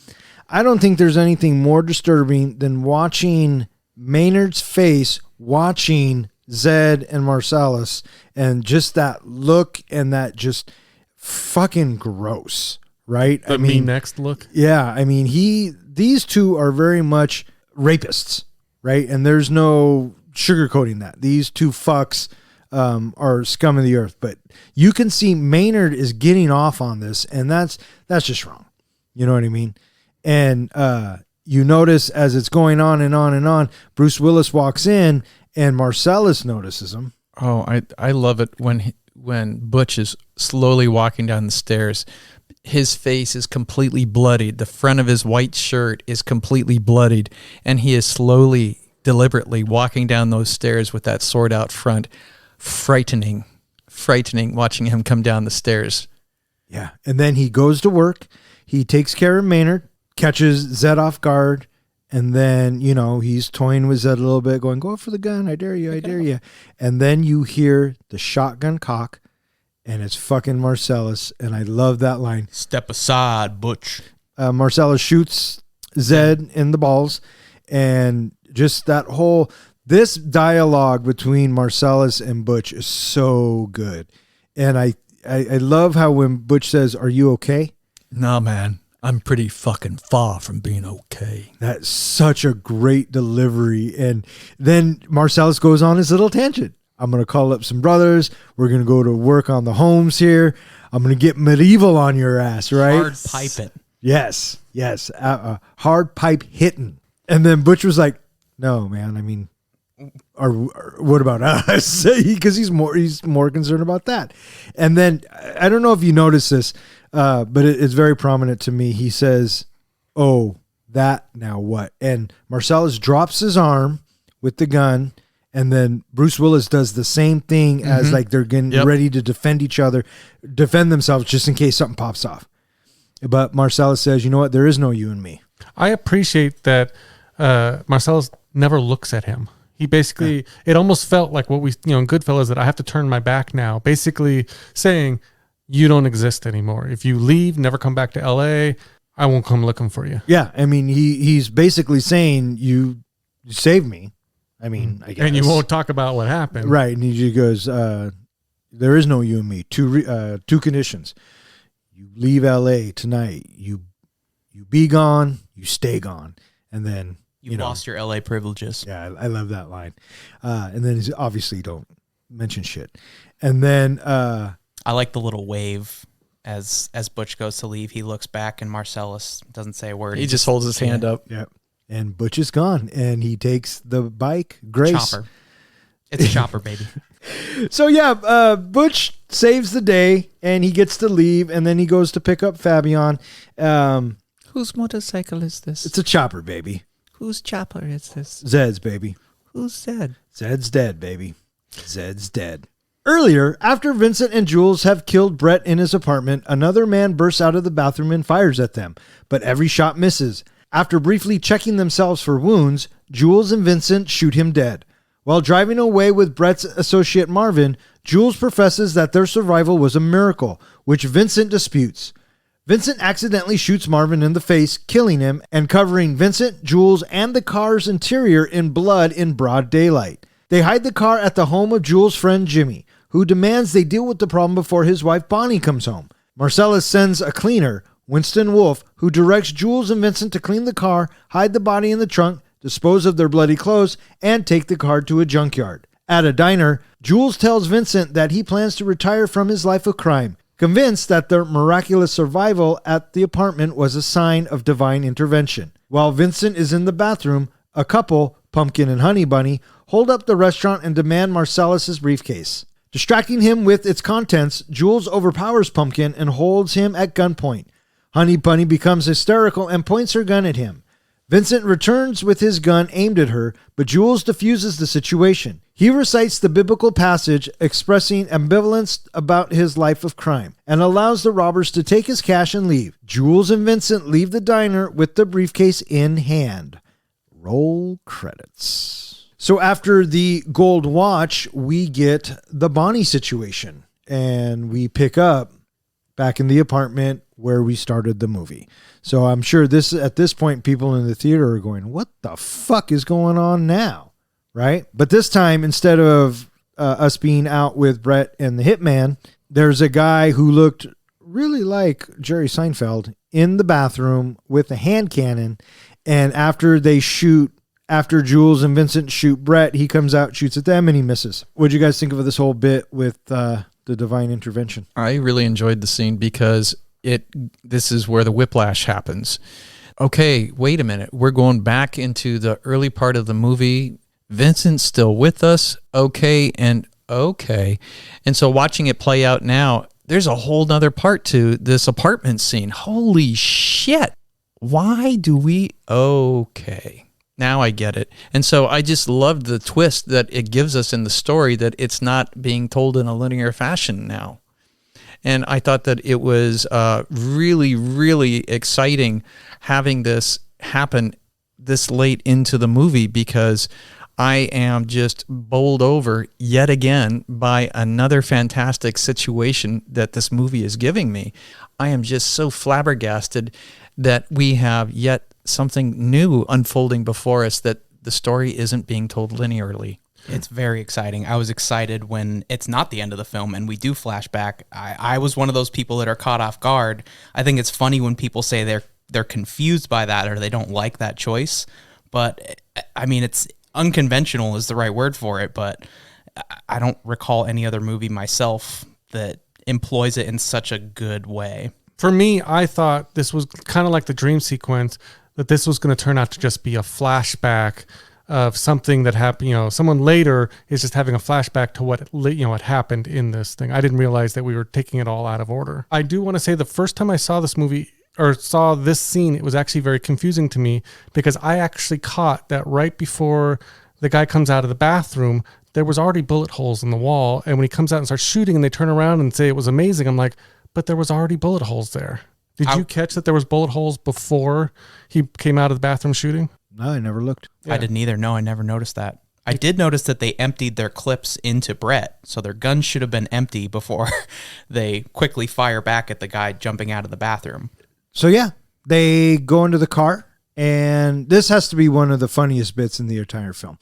I don't think there's anything more disturbing than watching Maynard's face watching Zed and Marcellus, and just that look and that just fucking gross, right? The me next look. Yeah, I mean these two are very much rapists, right? And there's no sugarcoating that. These two fucks are scum of the earth, but you can see Maynard is getting off on this, and that's just wrong. You know what I mean? And you notice as it's going on and on and on, Bruce Willis walks in, and Marcellus notices him. Oh, I love it when Butch is slowly walking down the stairs. His face is completely bloodied. The front of his white shirt is completely bloodied, and he is slowly, deliberately walking down those stairs with that sword out front. Frightening watching him come down the stairs. Yeah, and then he goes to work. He takes care of Maynard, catches Zed off guard, and then, you know, he's toying with Zed a little bit, going, "Go for the gun, I dare you, I dare you." And then you hear the shotgun cock, and it's fucking Marcellus, and I love that line. "Step aside, Butch." Marcellus shoots Zed in the balls, and just that whole... This dialogue between Marcellus and Butch is so good. And I love how when Butch says, "Are you okay?" "Nah, man, I'm pretty fucking far from being okay." That's such a great delivery. And then Marcellus goes on his little tangent. "I'm going to call up some brothers. We're going to go to work on the homes here. I'm going to get medieval on your ass," right? Hard pipe it. Yes. Hard pipe hitting. And then Butch was like, "No, man, I mean... Or what about us?" Because he's more concerned about that. And then I don't know if you notice this, but it's very prominent to me. He says, "Oh, that now what?" And Marcellus drops his arm with the gun, and then Bruce Willis does the same thing as like they're getting ready to defend themselves just in case something pops off. But Marcellus says, "You know what? There is no you and me." I appreciate that Marcellus never looks at him. He basically, it almost felt like what we, in Goodfellas, that I have to turn my back now. Basically saying, you don't exist anymore. If you leave, never come back to LA, I won't come looking for you. Yeah. I mean, he's basically saying, you saved me. I mean, I guess. And you won't talk about what happened. Right. And he goes, there is no you and me. Two conditions. You leave LA tonight. You be gone, you stay gone. And then You lost your LA privileges. Yeah, I love that line. And then he's obviously don't mention shit. And then I like the little wave as Butch goes to leave. He looks back and Marcellus doesn't say a word. He just holds his hand up. yeah. And Butch is gone, and he takes the bike. Grace. Chopper. It's a chopper, baby. So yeah, Butch saves the day, and he gets to leave, and then he goes to pick up Fabian. Whose motorcycle is this? It's a chopper, baby. Whose chopper is this? Zed's, baby. Who's Zed? Zed's dead, baby. Zed's dead. Earlier, after Vincent and Jules have killed Brett in his apartment, another man bursts out of the bathroom and fires at them, but every shot misses. After briefly checking themselves for wounds, Jules and Vincent shoot him dead. While driving away with Brett's associate Marvin, Jules professes that their survival was a miracle, which Vincent disputes. Vincent accidentally shoots Marvin in the face, killing him and covering Vincent, Jules, and the car's interior in blood in broad daylight. They hide the car at the home of Jules' friend Jimmy, who demands they deal with the problem before his wife Bonnie comes home. Marcellus sends a cleaner, Winston Wolfe, who directs Jules and Vincent to clean the car, hide the body in the trunk, dispose of their bloody clothes, and take the car to a junkyard. At a diner, Jules tells Vincent that he plans to retire from his life of crime, convinced that their miraculous survival at the apartment was a sign of divine intervention. While Vincent is in the bathroom, a couple, Pumpkin and Honey Bunny, hold up the restaurant and demand Marcellus's briefcase. Distracting him with its contents, Jules overpowers Pumpkin and holds him at gunpoint. Honey Bunny becomes hysterical and points her gun at him. Vincent returns with his gun aimed at her, but Jules diffuses the situation. He recites the biblical passage expressing ambivalence about his life of crime and allows the robbers to take his cash and leave. Jules and Vincent leave the diner with the briefcase in hand. Roll credits. So after the gold watch, we get the Bonnie situation, and we pick up back in the apartment where we started the movie. So I'm sure at this point, people in the theater are going, what the fuck is going on now? Right? But this time, instead of us being out with Brett and the hitman, there's a guy who looked really like Jerry Seinfeld in the bathroom with a hand cannon. And after Jules and Vincent shoot Brett, he comes out, shoots at them, and he misses. What'd you guys think of this whole bit with the divine intervention? I really enjoyed the scene because this is where the whiplash happens. Okay, wait a minute. We're going back into the early part of the movie. Vincent's still with us. Okay. And so watching it play out now, there's a whole nother part to this apartment scene. Holy shit. Why do we? Okay. Now I get it. And so I just loved the twist that it gives us in the story, that it's not being told in a linear fashion now. And I thought that it was really, really exciting having this happen this late into the movie, because I am just bowled over yet again by another fantastic situation that this movie is giving me. I am just so flabbergasted that we have yet something new unfolding before us, that the story isn't being told linearly. It's very exciting. I was excited when it's not the end of the film and we do flashback. I was one of those people that are caught off guard. I think it's funny when people say they're confused by that or they don't like that choice. But I mean, it's unconventional is the right word for it, but I don't recall any other movie myself that employs it in such a good way. For me, I thought this was kind of like the dream sequence, that this was going to turn out to just be a flashback of something that happened. Someone later is just having a flashback to what happened in this thing. I didn't realize that we were taking it all out of order. I do want to say the first time I saw this movie or saw this scene, it was actually very confusing to me, because I actually caught that right before the guy comes out of the bathroom, there was already bullet holes in the wall. And when he comes out and starts shooting and they turn around and say it was amazing, I'm like, but there was already bullet holes there. Did you catch that there was bullet holes before he came out of the bathroom shooting? No, I never looked. Yeah. I didn't either. No, I never noticed that. I did notice that they emptied their clips into Brett, so their guns should have been empty before they quickly fire back at the guy jumping out of the bathroom. So yeah, they go into the car, and this has to be one of the funniest bits in the entire film.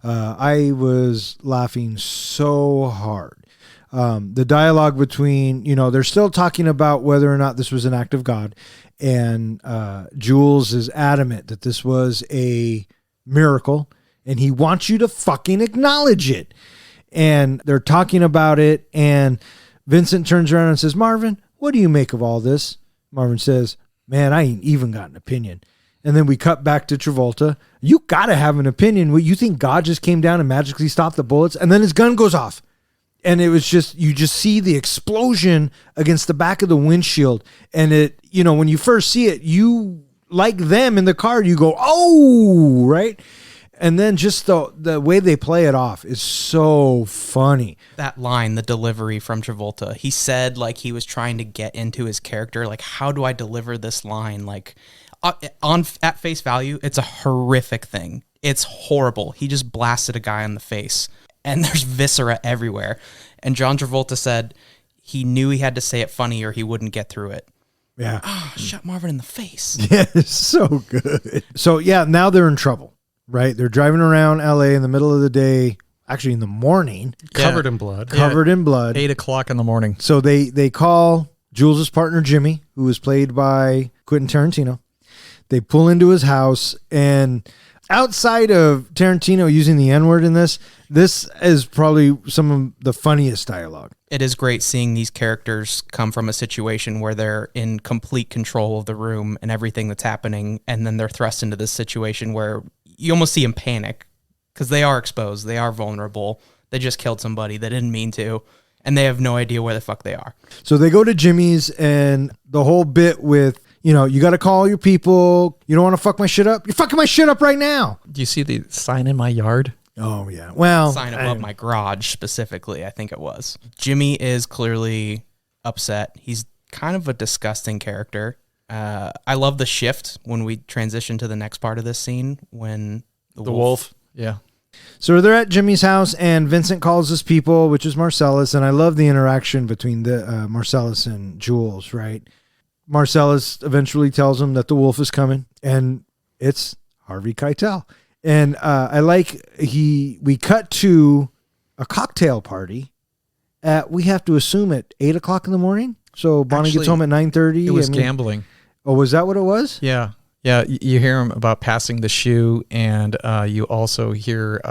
I was laughing so hard. The dialogue between, they're still talking about whether or not this was an act of God. And Jules is adamant that this was a miracle, and he wants you to fucking acknowledge it. And they're talking about it, and Vincent turns around and says, Marvin, what do you make of all this? Marvin says, man, I ain't even got an opinion. And then we cut back to Travolta. You got to have an opinion. What, you think God just came down and magically stopped the bullets? And then his gun goes off. And it was just, you just see the explosion against the back of the windshield. And it, you know, when you first see it, you, like them in the car, you go, oh, right? And then just the way they play it off is so funny. That line, the delivery from Travolta, he said like he was trying to get into his character. Like, how do I deliver this line? Like, at face value, it's a horrific thing. It's horrible. He just blasted a guy in the face, and there's viscera everywhere. And John Travolta said he knew he had to say it funny or he wouldn't get through it. Yeah. Shot Marvin in the face. Yeah, it's so good. So, yeah, now they're in trouble, right? They're driving around L.A. in the middle of the day, actually in the morning. Covered in blood. Covered in blood. 8 o'clock in the morning. So they call Jules' partner, Jimmy, who was played by Quentin Tarantino. They pull into his house, and outside of Tarantino using the N-word in this is probably some of the funniest dialogue. It is great seeing these characters come from a situation where they're in complete control of the room and everything that's happening, and then they're thrust into this situation where you almost see them panic because they are exposed, they are vulnerable, they just killed somebody they didn't mean to, and they have no idea where the fuck they are. So they go to Jimmy's, and the whole bit with, you know, you got to call your people. You don't want to fuck my shit up? You're fucking my shit up right now. Do you see the sign in my yard? Oh, yeah. Well, Sign above my garage, specifically, I think it was. Jimmy is clearly upset. He's kind of a disgusting character. I love the shift when we transition to the next part of this scene when the wolf. Yeah. So they're at Jimmy's house, and Vincent calls his people, which is Marcellus, and I love the interaction between the Marcellus and Jules, right? Marcellus eventually tells him that the wolf is coming, and it's Harvey Keitel. And I like we cut to a cocktail party at, we have to assume, at 8 o'clock in the morning. So Bonnie gets home at 9:30. It was gambling. Oh, was that what it was? Yeah. Yeah. You hear him about passing the shoe, and you also hear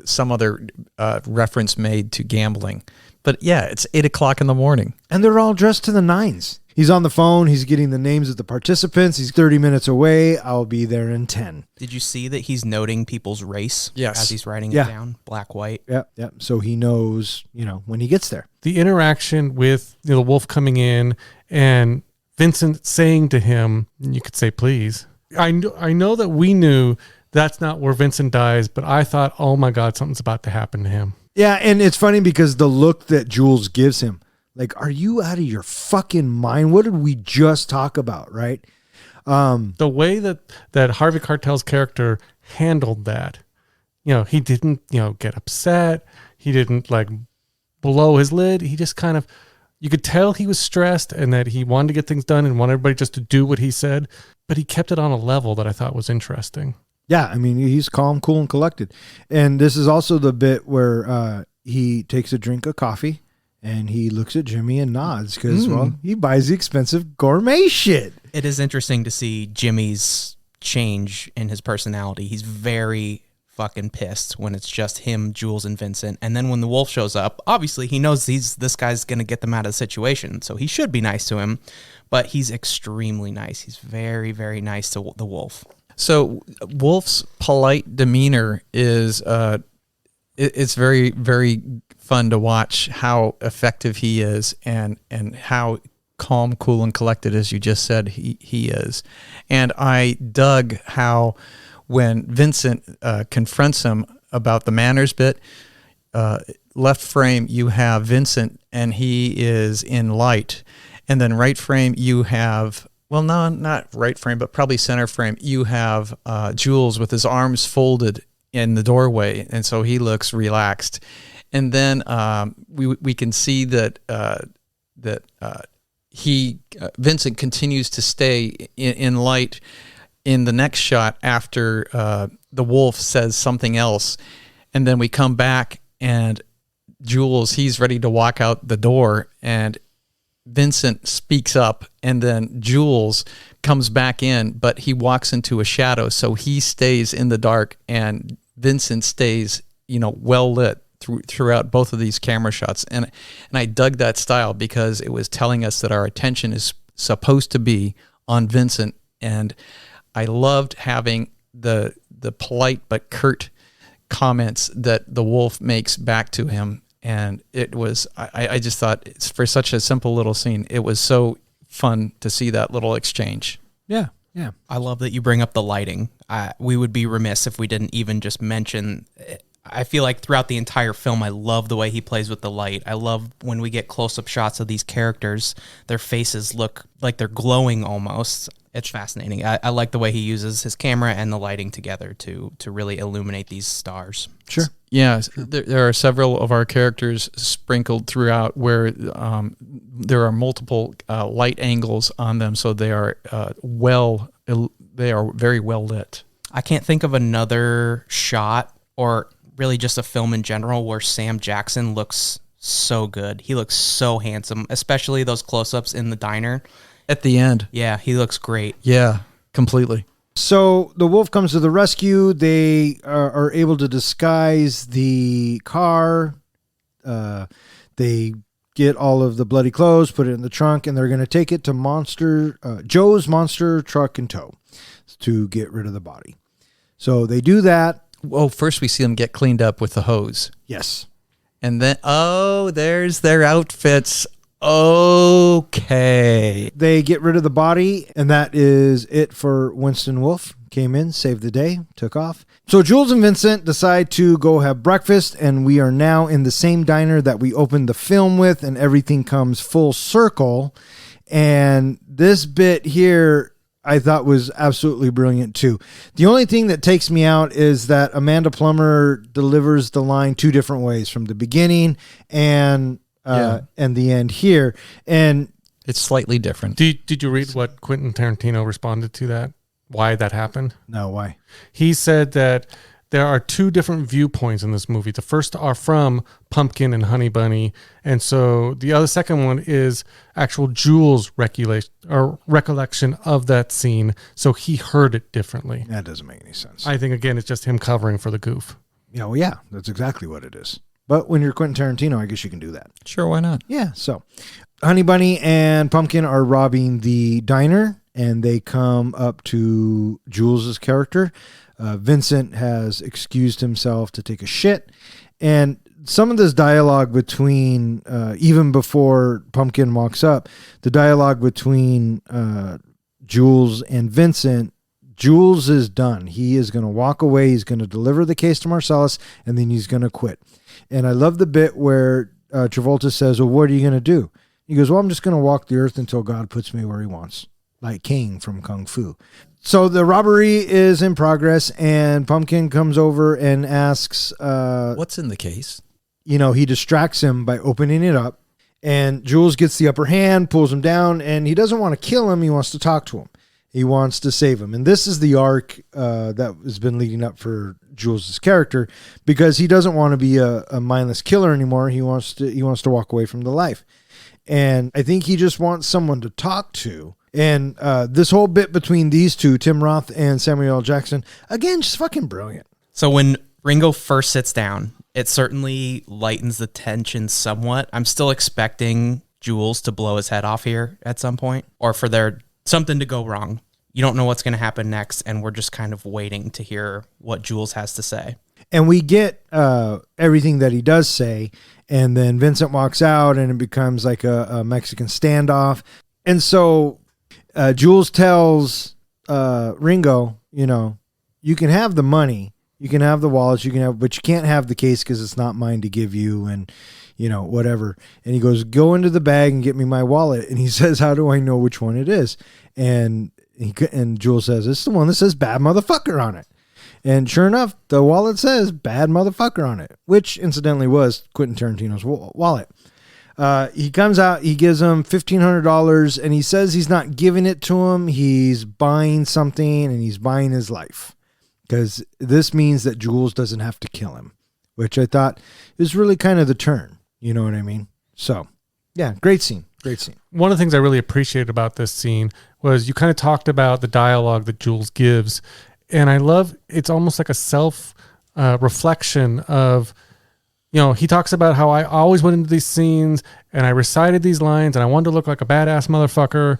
some other reference made to gambling. But yeah, it's 8 o'clock in the morning. And they're all dressed to the nines. He's on the phone. He's getting the names of the participants. He's 30 minutes away. I'll be there in 10. Did you see that he's noting people's race Yes. as he's writing Yeah. it down? Black, white. Yep, yep. So he knows, you know, when he gets there. The interaction with the wolf coming in and Vincent saying to him, you could say, please. I know that we knew that's not where Vincent dies, but I thought, oh my God, something's about to happen to him. Yeah, and it's funny because the look that Jules gives him, like, are you out of your fucking mind? What did we just talk about, right? The way that Harvey Keitel's character handled that, you know, he didn't, you know, get upset. He didn't like blow his lid. He just kind of, you could tell he was stressed and that he wanted to get things done and wanted everybody just to do what he said, but he kept it on a level that I thought was interesting. Yeah, I mean, he's calm, cool, and collected. And this is also the bit where he takes a drink of coffee and he looks at Jimmy and nods because, well, he buys the expensive gourmet shit. It is interesting to see Jimmy's change in his personality. He's very fucking pissed when it's just him, Jules, and Vincent. And then when the wolf shows up, obviously he knows this guy's going to get them out of the situation, so he should be nice to him. But he's extremely nice. He's very, very nice to the wolf. So Wolf's polite demeanor is it's very, very fun to watch how effective he is and how calm, cool, and collected, as you just said, he is. And I dug how when Vincent confronts him about the manners bit, left frame you have Vincent and he is in light, and then right frame you have, well, no, not right frame, but probably center frame, you have Jules with his arms folded in the doorway, and so he looks relaxed. And then we can see that Vincent continues to stay in light in the next shot after the wolf says something else, and then we come back and Jules, he's ready to walk out the door, and Vincent speaks up, and then Jules comes back in, but he walks into a shadow, so he stays in the dark, and Vincent stays, well lit throughout both of these camera shots. And I dug that style because it was telling us that our attention is supposed to be on Vincent, and I loved having the polite but curt comments that the wolf makes back to him. And it was, I just thought, it's for such a simple little scene, it was so fun to see that little exchange. Yeah. I love that you bring up the lighting. We would be remiss if we didn't even just mention, I feel like throughout the entire film, I love the way he plays with the light. I love when we get close-up shots of these characters, their faces look like they're glowing almost. It's fascinating. I like the way he uses his camera and the lighting together to really illuminate these stars. Sure. Yeah, there are several of our characters sprinkled throughout where there are multiple light angles on them, so they are very well lit. I can't think of another shot or really just a film in general where Sam Jackson looks so good. He looks so handsome, especially those close-ups in the diner. At the end. Yeah, he looks great. Yeah, completely. So the wolf comes to the rescue. They are able to disguise the car. They get all of the bloody clothes, put it in the trunk, and they're going to take it to Joe's monster truck and tow to get rid of the body. So they do that. Well, first we see them get cleaned up with the hose. Yes. And then, there's their outfits. Okay. They get rid of the body, and that is it for Winston Wolfe. Came in, saved the day, took off. So Jules and Vincent decide to go have breakfast, and we are now in the same diner that we opened the film with, and everything comes full circle. And this bit here I thought was absolutely brilliant too. The only thing that takes me out is that Amanda Plummer delivers the line two different ways, from the beginning and the end here. And it's slightly different. Did you read what Quentin Tarantino responded to that? Why that happened? No, why? He said that there are two different viewpoints in this movie. The first are from Pumpkin and Honey Bunny, and so the second one is actual Jules' recollection of that scene, so he heard it differently. That doesn't make any sense. I think, again, it's just him covering for the goof. Yeah, well, yeah, that's exactly what it is. But when you're Quentin Tarantino, I guess you can do that. Sure, why not? Yeah, so Honey Bunny and Pumpkin are robbing the diner, and they come up to Jules' character. Vincent has excused himself to take a shit, and some of this dialogue between, even before Pumpkin walks up, the dialogue between Jules and Vincent, Jules is done. He is going to walk away. He's going to deliver the case to Marcellus, and then he's going to quit. And I love the bit where Travolta says, well, what are you going to do? He goes, well, I'm just going to walk the earth until God puts me where he wants, like King from Kung Fu. So the robbery is in progress, and Pumpkin comes over and asks... what's in the case? He distracts him by opening it up, and Jules gets the upper hand, pulls him down, and he doesn't want to kill him. He wants to talk to him. He wants to save him. And this is the arc that has been leading up for Jules' character, because he doesn't want to be a mindless killer anymore. He wants to walk away from the life. And I think he just wants someone to talk to. And this whole bit between these two, Tim Roth and Samuel L. Jackson, again, just fucking brilliant. So when Ringo first sits down, it certainly lightens the tension somewhat. I'm still expecting Jules to blow his head off here at some point, or for there something to go wrong. You don't know what's going to happen next, and we're just kind of waiting to hear what Jules has to say. And we get everything that he does say, and then Vincent walks out, and it becomes like a Mexican standoff. And so Jules tells Ringo, you can have the money, you can have the wallets, but you can't have the case because it's not mine to give you, and whatever. And he goes, go into the bag and get me my wallet. And he says, how do I know which one it is? And Jules says, it's the one that says bad motherfucker on it. And sure enough, the wallet says bad motherfucker on it, which incidentally was Quentin Tarantino's wallet. He comes out, he gives him $1,500, and he says he's not giving it to him. He's buying something, and he's buying his life, because this means that Jules doesn't have to kill him, which I thought is really kind of the turn. You know what I mean? So, yeah, great scene. Great scene. One of the things I really appreciated about this scene was you kind of talked about the dialogue that Jules gives. And I love, it's almost like a self reflection of, he talks about how I always went into these scenes and I recited these lines and I wanted to look like a badass motherfucker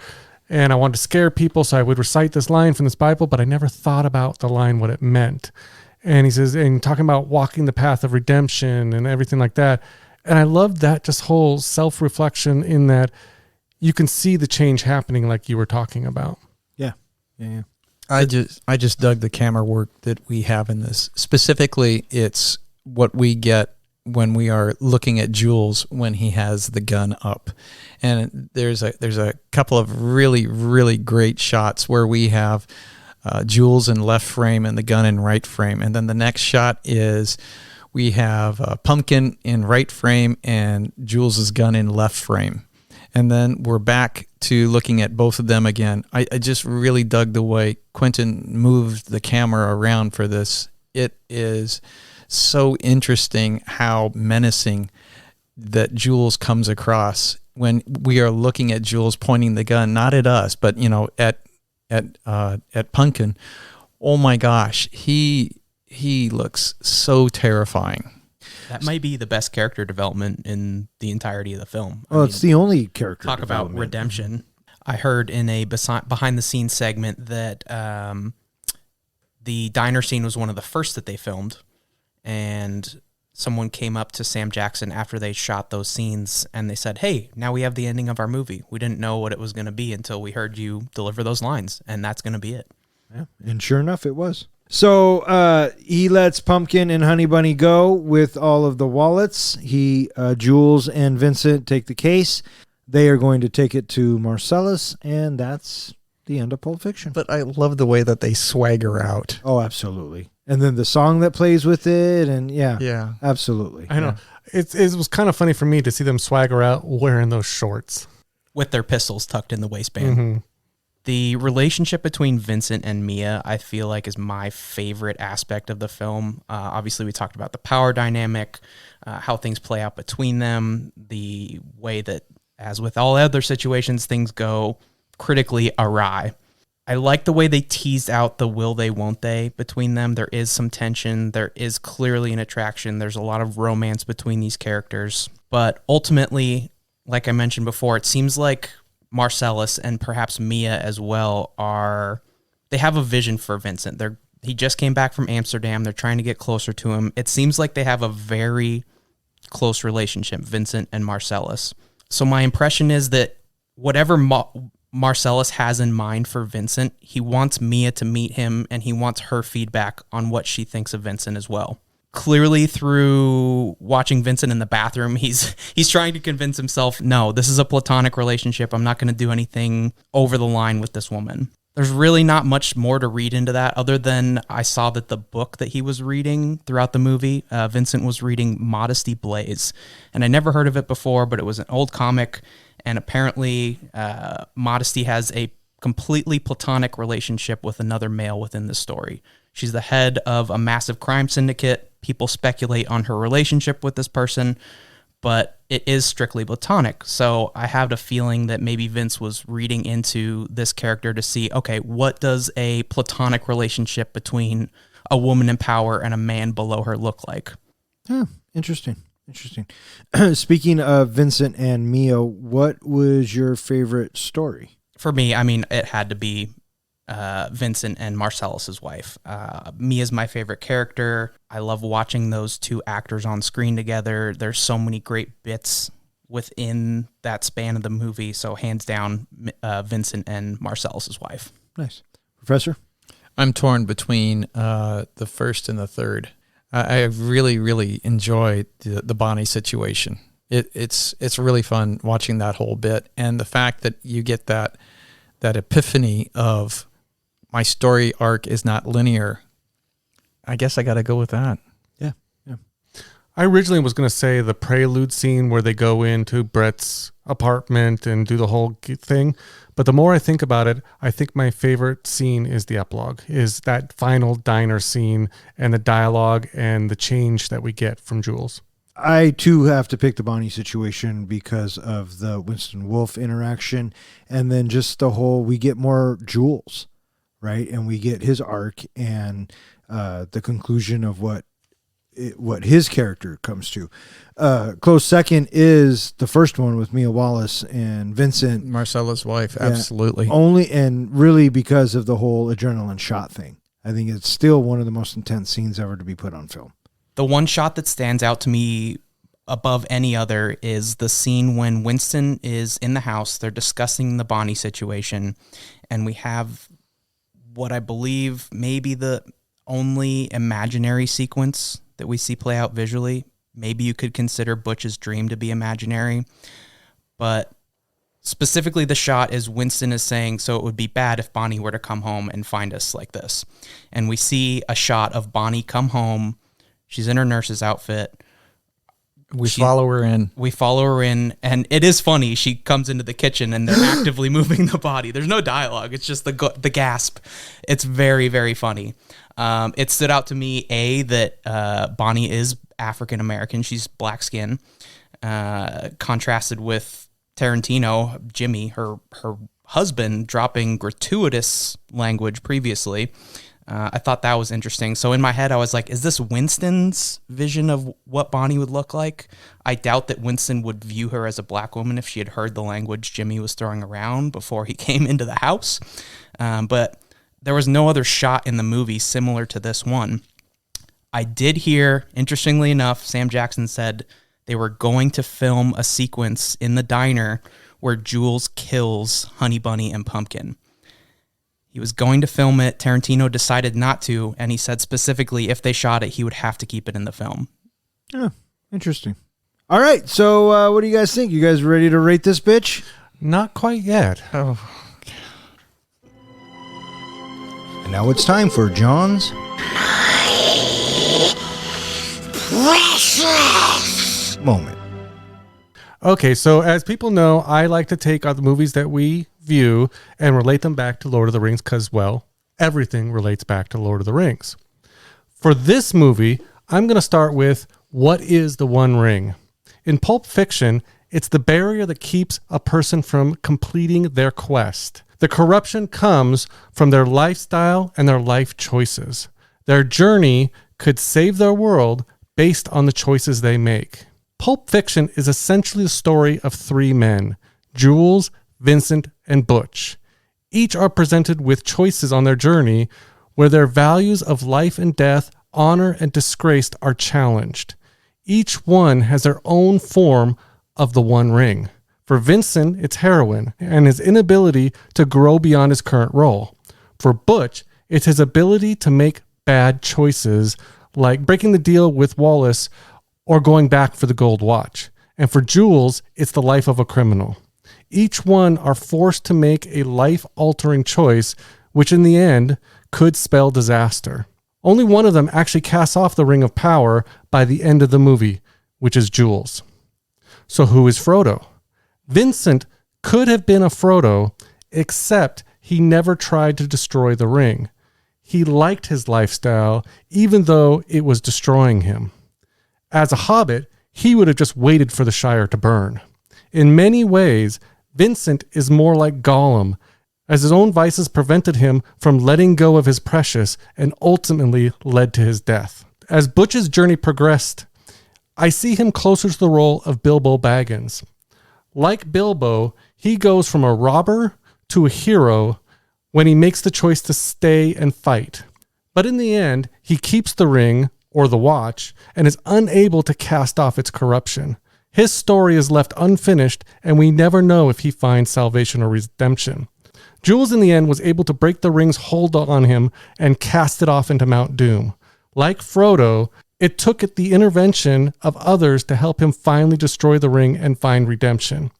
and I wanted to scare people. So I would recite this line from this Bible, but I never thought about the line, what it meant. And he says, and talking about walking the path of redemption and everything like that. And I love that just whole self-reflection in that you can see the change happening like you were talking about. Yeah. I just dug the camera work that we have in this. Specifically, it's what we get when we are looking at Jules when he has the gun up. And there's a couple of really, really great shots where we have Jules in left frame and the gun in right frame. And then the next shot is we have Pumpkin in right frame and Jules's gun in left frame. And then we're back to looking at both of them again. I just really dug the way Quentin moved the camera around for this. It is so interesting how menacing that Jules comes across when we are looking at Jules pointing the gun, not at us, but at Pumpkin. Oh my gosh, he looks so terrifying. That might be the best character development in the entirety of the film. Well, it's the only character. Talk about redemption. I heard in a behind-the-scenes segment that the diner scene was one of the first that they filmed, and someone came up to Sam Jackson after they shot those scenes, and they said, "Hey, now we have the ending of our movie. We didn't know what it was going to be until we heard you deliver those lines, and that's going to be it." Yeah, and sure enough, it was. So he lets Pumpkin and Honey Bunny go with all of the wallets. Jules and Vincent take the case. They are going to take it to Marcellus, and that's the end of Pulp Fiction. But I love the way that they swagger out. Oh, absolutely. And then the song that plays with it, and Yeah. absolutely. I know. It was kind of funny for me to see them swagger out wearing those shorts. With their pistols tucked in the waistband. Mm-hmm. The relationship between Vincent and Mia, I feel like, is my favorite aspect of the film. Obviously, we talked about the power dynamic, how things play out between them, the way that, as with all other situations, things go critically awry. I like the way they teased out the will they, won't they between them. There is some tension. There is clearly an attraction. There's a lot of romance between these characters. But ultimately, like I mentioned before, it seems like Marcellus and perhaps Mia as well they have a vision for Vincent. He just came back from Amsterdam. They're trying to get closer to him. It seems like they have a very close relationship, Vincent and Marcellus. So my impression is that whatever Marcellus has in mind for Vincent, he wants Mia to meet him and he wants her feedback on what she thinks of Vincent as well. Clearly, through watching Vincent in the bathroom, he's trying to convince himself, no, this is a platonic relationship. I'm not going to do anything over the line with this woman. There's really not much more to read into that other than I saw that the book that he was reading throughout the movie, Vincent was reading Modesty Blaze. And I never heard of it before, but it was an old comic. And apparently, Modesty has a completely platonic relationship with another male within the story. She's the head of a massive crime syndicate. People speculate on her relationship with this person, but it is strictly platonic. So I have a feeling that maybe Vince was reading into this character to see, okay, what does a platonic relationship between a woman in power and a man below her look like? Yeah, interesting. Speaking of Vincent and Mia, what was your favorite story? For me, I mean, it had to be Vincent and Marcellus's wife. Mia's my favorite character. I love watching those two actors on screen together. There's so many great bits within that span of the movie. So hands down, Vincent and Marcellus's wife. Nice. Professor? I'm torn between the first and the third. I really, really enjoy the Bonnie situation. It's really fun watching that whole bit. And the fact that you get that epiphany of my story arc is not linear. I guess I got to go with that. Yeah. I originally was going to say the prelude scene where they go into Brett's apartment and do the whole thing. But the more I think about it, I think my favorite scene is the epilogue, is that final diner scene and the dialogue and the change that we get from Jules. I too have to pick the Bonnie situation because of the Winston Wolfe interaction, and then just the whole, we get more Jules, right? And we get his arc and the conclusion of what his character comes to. Close second is the first one with Mia Wallace and Vincent, Marcella's wife. Absolutely. Only, and really because of the whole adrenaline shot thing. I think it's still one of the most intense scenes ever to be put on film. The one shot that stands out to me above any other is the scene when Winston is in the house. They're discussing the Bonnie situation, and we have what I believe may be the only imaginary sequence that we see play out visually. Maybe you could consider Butch's dream to be imaginary, but specifically the shot is Winston is saying, so it would be bad if Bonnie were to come home and find us like this. And we see a shot of Bonnie come home. She's in her nurse's outfit. We follow her in, and it is funny. She comes into the kitchen, and they're actively moving the body. There's no dialogue. It's just the gasp. It's very, very funny. It stood out to me, that Bonnie is African-American. She's black skin, contrasted with Tarantino, Jimmy, her husband, dropping gratuitous language previously. I thought that was interesting. So in my head, I was like, is this Winston's vision of what Bonnie would look like? I doubt that Winston would view her as a black woman if she had heard the language Jimmy was throwing around before he came into the house. But there was no other shot in the movie similar to this one. I did hear, interestingly enough, Sam Jackson said they were going to film a sequence in the diner where Jules kills Honey Bunny and Pumpkin. He was going to film it. Tarantino decided not to, and he said specifically if they shot it, he would have to keep it in the film. Yeah, interesting. All right, so what do you guys think? You guys ready to rate this bitch? Not quite yet. Oh, And now it's time for John's Precious Moment. Okay, so as people know, I like to take the movies that we view and relate them back to Lord of the Rings because, well, everything relates back to Lord of the Rings. For this movie, I'm going to start with what is the One Ring? In Pulp Fiction, it's the barrier that keeps a person from completing their quest. The corruption comes from their lifestyle and their life choices. Their journey could save their world based on the choices they make. Pulp Fiction is essentially the story of three men, Jules, Vincent, and Butch. Each are presented with choices on their journey where their values of life and death, honor and disgrace are challenged. Each one has their own form of the One Ring. For Vincent, it's heroin and his inability to grow beyond his current role. For Butch, it's his ability to make bad choices, like breaking the deal with Wallace or going back for the gold watch. And for Jules, it's the life of a criminal. Each one are forced to make a life-altering choice, which in the end could spell disaster. Only one of them actually casts off the Ring of Power by the end of the movie, which is Jules. So who is Frodo? Vincent could have been a Frodo, except he never tried to destroy the ring. He liked his lifestyle, even though it was destroying him. As a hobbit, he would have just waited for the Shire to burn. In many ways, Vincent is more like Gollum, as his own vices prevented him from letting go of his precious and ultimately led to his death. As Butch's journey progressed, I see him closer to the role of Bilbo Baggins. Like Bilbo, he goes from a robber to a hero when he makes the choice to stay and fight. But in the end, he keeps the ring, or the watch, and is unable to cast off its corruption. His story is left unfinished, and we never know if he finds salvation or redemption. Jules, in the end, was able to break the ring's hold on him and cast it off into Mount Doom. Like Frodo, it took the intervention of others to help him finally destroy the ring and find redemption.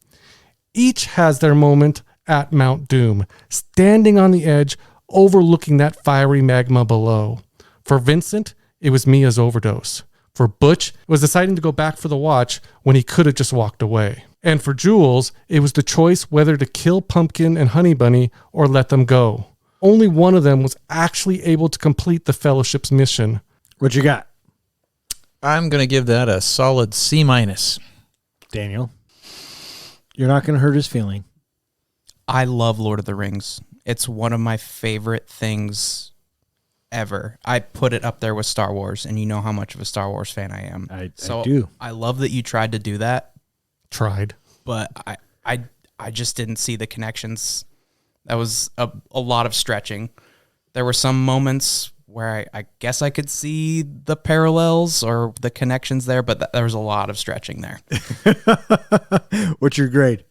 Each has their moment at Mount Doom, standing on the edge, overlooking that fiery magma below. For Vincent, it was Mia's overdose. For Butch, it was deciding to go back for the watch when he could have just walked away. And for Jules, it was the choice whether to kill Pumpkin and Honey Bunny or let them go. Only one of them was actually able to complete the Fellowship's mission. What you got? I'm going to give that a solid C-. Daniel, you're not going to hurt his feeling. I love Lord of the Rings. It's one of my favorite things ever. I put it up there with Star Wars, and you know how much of a Star Wars fan I am. I do. I love that you tried to do that, Tried. but I just didn't see the connections. That was a lot of stretching. There were some moments where I guess I could see the parallels or the connections there, but there was a lot of stretching there. What's your grade?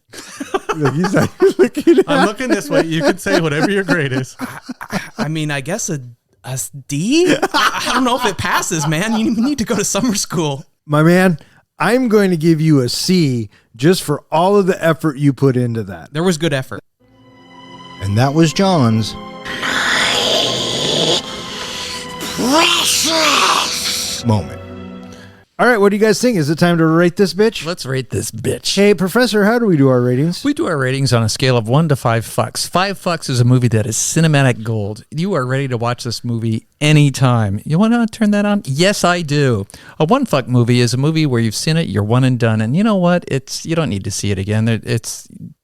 I'm looking this way. You can say whatever your grade is. I mean, I guess a D? I don't know if it passes, man. You need to go to summer school. My man, I'm going to give you a C just for all of the effort you put into that. There was good effort. And that was John's moment. All right, what do you guys think? Is it time to rate this bitch? Let's rate this bitch. Hey, Professor, how do we do our ratings? We do our ratings on a scale of 1 to 5 fucks. 5 fucks is a movie that is cinematic gold. You are ready to watch this movie anytime. You want to turn that on? Yes, I do. A 1 fuck movie is a movie where you've seen it, you're one and done, and you know what? You don't need to see it again.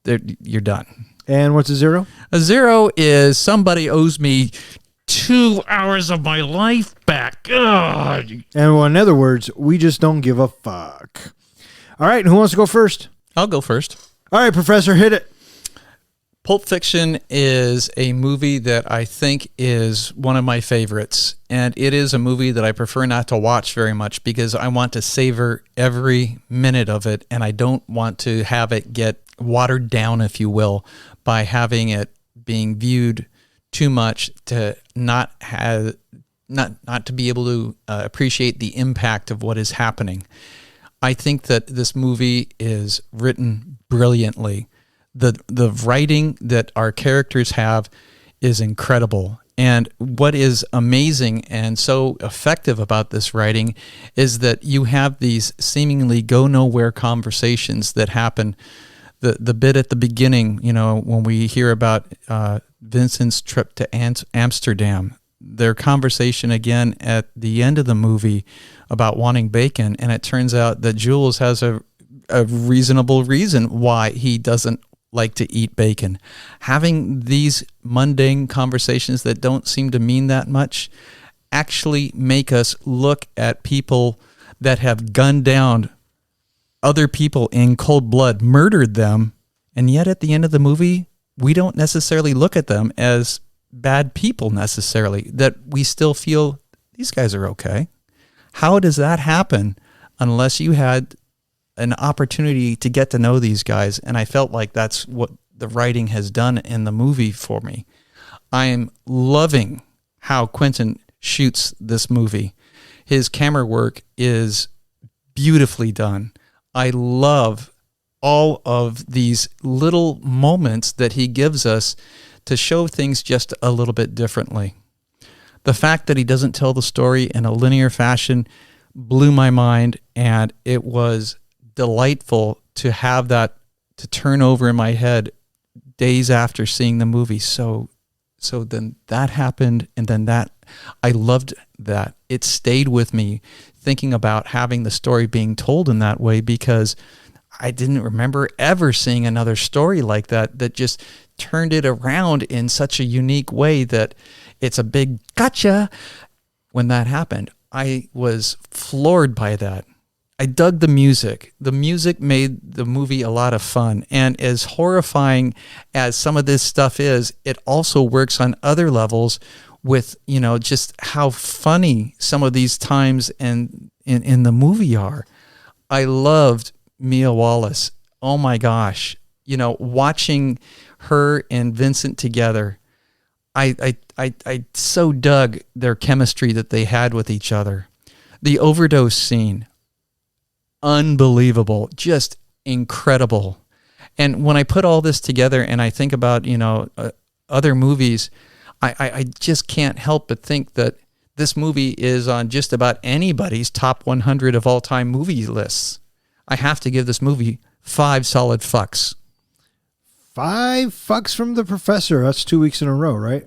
You're done. And what's a 0? A 0 is somebody owes me 2 hours of my life back. Ugh. And well, in other words, we just don't give a fuck. All right, who wants to go first? I'll go first. All right, Professor, hit it. Pulp Fiction is a movie that I think is one of my favorites, and it is a movie that I prefer not to watch very much because I want to savor every minute of it, and I don't want to have it get watered down, if you will, by having it being viewed too much to not to be able to appreciate the impact of what is happening. I think that this movie is written brilliantly. The writing that our characters have is incredible. And what is amazing and so effective about this writing is that you have these seemingly go nowhere conversations that happen. The bit at the beginning, when we hear about Vincent's trip to Amsterdam, their conversation again at the end of the movie about wanting bacon, and it turns out that Jules has a reasonable reason why he doesn't like to eat bacon. Having these mundane conversations that don't seem to mean that much actually make us look at people that have gunned down other people in cold blood, murdered them, and yet at the end of the movie, we don't necessarily look at them as bad people necessarily, that we still feel these guys are okay. How does that happen unless you had an opportunity to get to know these guys? And I felt like that's what the writing has done in the movie for me. I am loving how Quentin shoots this movie. His camera work is beautifully done. I love all of these little moments that he gives us to show things just a little bit differently. The fact that he doesn't tell the story in a linear fashion blew my mind, and it was delightful to have that to turn over in my head days after seeing the movie. So then that happened, and then that, I loved that. It stayed with me thinking about having the story being told in that way, because I didn't remember ever seeing another story like that just turned it around in such a unique way that it's a big gotcha. When that happened, I was floored by that. I dug the music. The music made the movie a lot of fun. And as horrifying as some of this stuff is, it also works on other levels with, just how funny some of these times in the movie are. I loved Mia Wallace. Oh my gosh. Watching her and Vincent together, I so dug their chemistry that they had with each other. The overdose scene, unbelievable, just incredible. And when I put all this together and I think about, other movies, I just can't help but think that this movie is on just about anybody's top 100 of all time movie lists. I have to give this movie 5 solid fucks. 5 fucks from the Professor. That's 2 weeks in a row, right?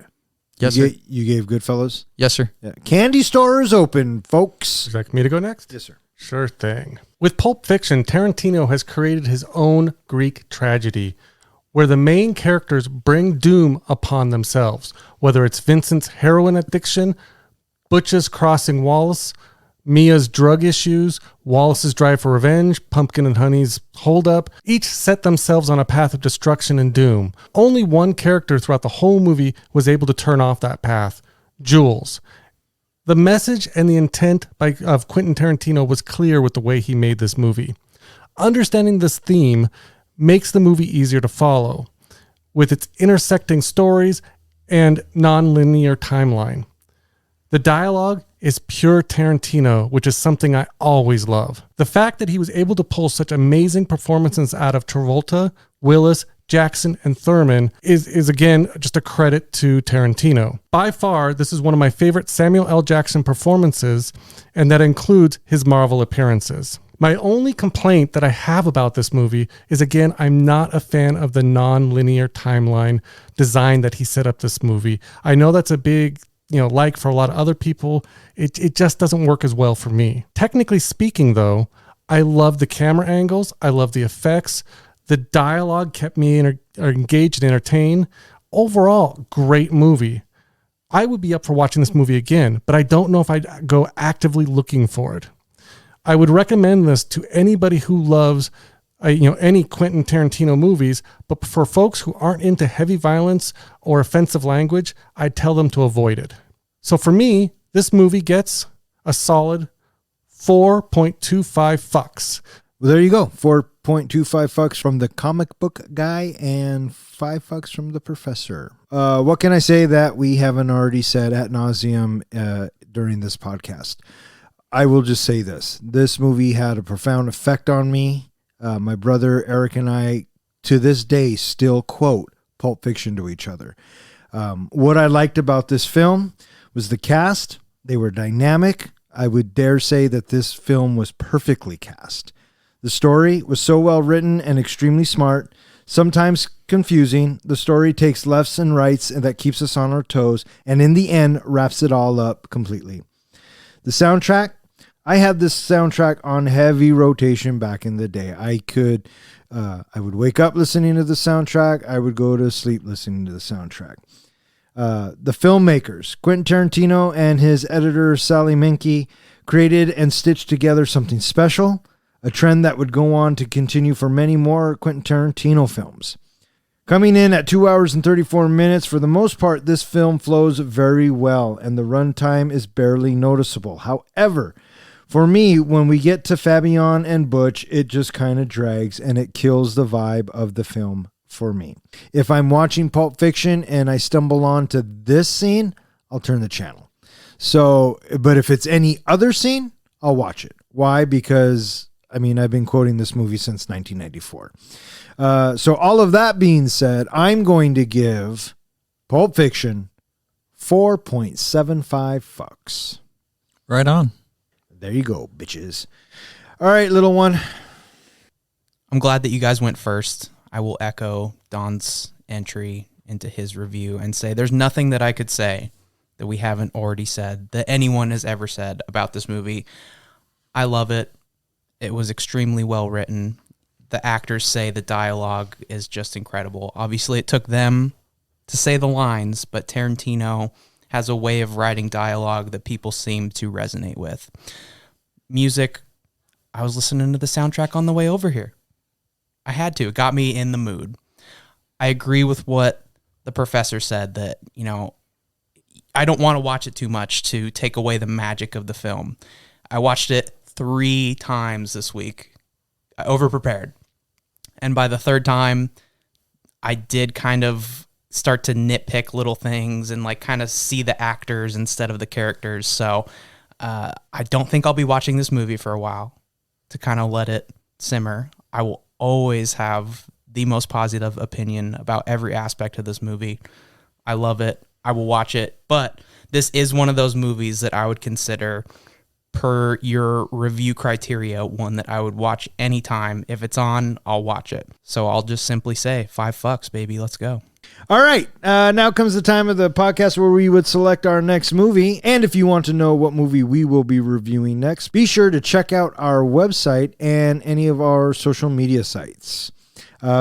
Yes, sir. You gave Goodfellas? Yes, sir. Yeah. Candy store is open, folks. Would you like me to go next? Yes, sir. Sure thing. With Pulp Fiction, Tarantino has created his own Greek tragedy where the main characters bring doom upon themselves, whether it's Vincent's heroin addiction, Butch's crossing Wallace, Mia's drug issues, Wallace's drive for revenge, Pumpkin and Honey's holdup. Each set themselves on a path of destruction and doom. Only one character throughout the whole movie was able to turn off that path, Jules. The message and the intent of Quentin Tarantino was clear with the way he made this movie. Understanding this theme makes the movie easier to follow, with its intersecting stories and non-linear timeline. The dialogue is pure Tarantino, which is something I always love. The fact that he was able to pull such amazing performances out of Travolta, Willis, Jackson, and Thurman is again just a credit to Tarantino. By far, this is one of my favorite Samuel L. Jackson performances, and that includes his Marvel appearances. My only complaint that I have about this movie is, again, I'm not a fan of the non-linear timeline design that he set up this movie. I know that's a big like for a lot of other people. It just doesn't work as well for me. Technically speaking, though, I love the camera angles. I love the effects. The dialogue kept me engaged and entertained. Overall, great movie. I would be up for watching this movie again, but I don't know if I'd go actively looking for it. I would recommend this to anybody who loves any Quentin Tarantino movies, but for folks who aren't into heavy violence or offensive language, I'd tell them to avoid it. So for me, this movie gets a solid 4.25 fucks. Well, there you go. 4.25 fucks from the comic book guy and 5 fucks from the professor. What can I say that we haven't already said ad nauseum during this podcast? I will just say this. This movie had a profound effect on me. My brother Eric and I, to this day, still quote Pulp Fiction to each other. What I liked about this film was the cast. They were dynamic. I would dare say that this film was perfectly cast. The story was so well written and extremely smart, sometimes confusing. The story takes lefts and rights and that keeps us on our toes, and in the end wraps it all up completely. The soundtrack, I had this soundtrack on heavy rotation back in the day. I would wake up listening to the soundtrack. I would go to sleep listening to the soundtrack. The filmmakers, Quentin Tarantino and his editor, Sally Menke, created and stitched together something special, a trend that would go on to continue for many more Quentin Tarantino films. Coming in at 2 hours and 34 minutes, for the most part, this film flows very well, and the runtime is barely noticeable. However, for me, when we get to Fabian and Butch, it just kind of drags, and it kills the vibe of the film for me. If I'm watching Pulp Fiction and I stumble onto this scene, I'll turn the channel. But if it's any other scene, I'll watch it. Why? Because I've been quoting this movie since 1994. So all of that being said, I'm going to give Pulp Fiction 4.75 fucks. Right on. There you go, bitches. All right, little one. I'm glad that you guys went first. I will echo Don's entry into his review and say there's nothing that I could say that we haven't already said, that anyone has ever said about this movie. I love it. It was extremely well written. The actors say the dialogue is just incredible. Obviously, it took them to say the lines, but Tarantino has a way of writing dialogue that people seem to resonate with. Music, I was listening to the soundtrack on the way over here. I had to. It got me in the mood. I agree with what the professor said that, I don't want to watch it too much to take away the magic of the film. I watched it 3 times this week. I overprepared. And by the 3rd time, I did kind of start to nitpick little things and kind of see the actors instead of the characters. So I don't think I'll be watching this movie for a while to kind of let it simmer. I will always have the most positive opinion about every aspect of this movie. I love it. I will watch it. But this is one of those movies that I would consider per your review criteria, one that I would watch anytime. If it's on, I'll watch it. So I'll just simply say, $5, baby. Let's go. All right. Now comes the time of the podcast where we would select our next movie. And if you want to know what movie we will be reviewing next, be sure to check out our website and any of our social media sites.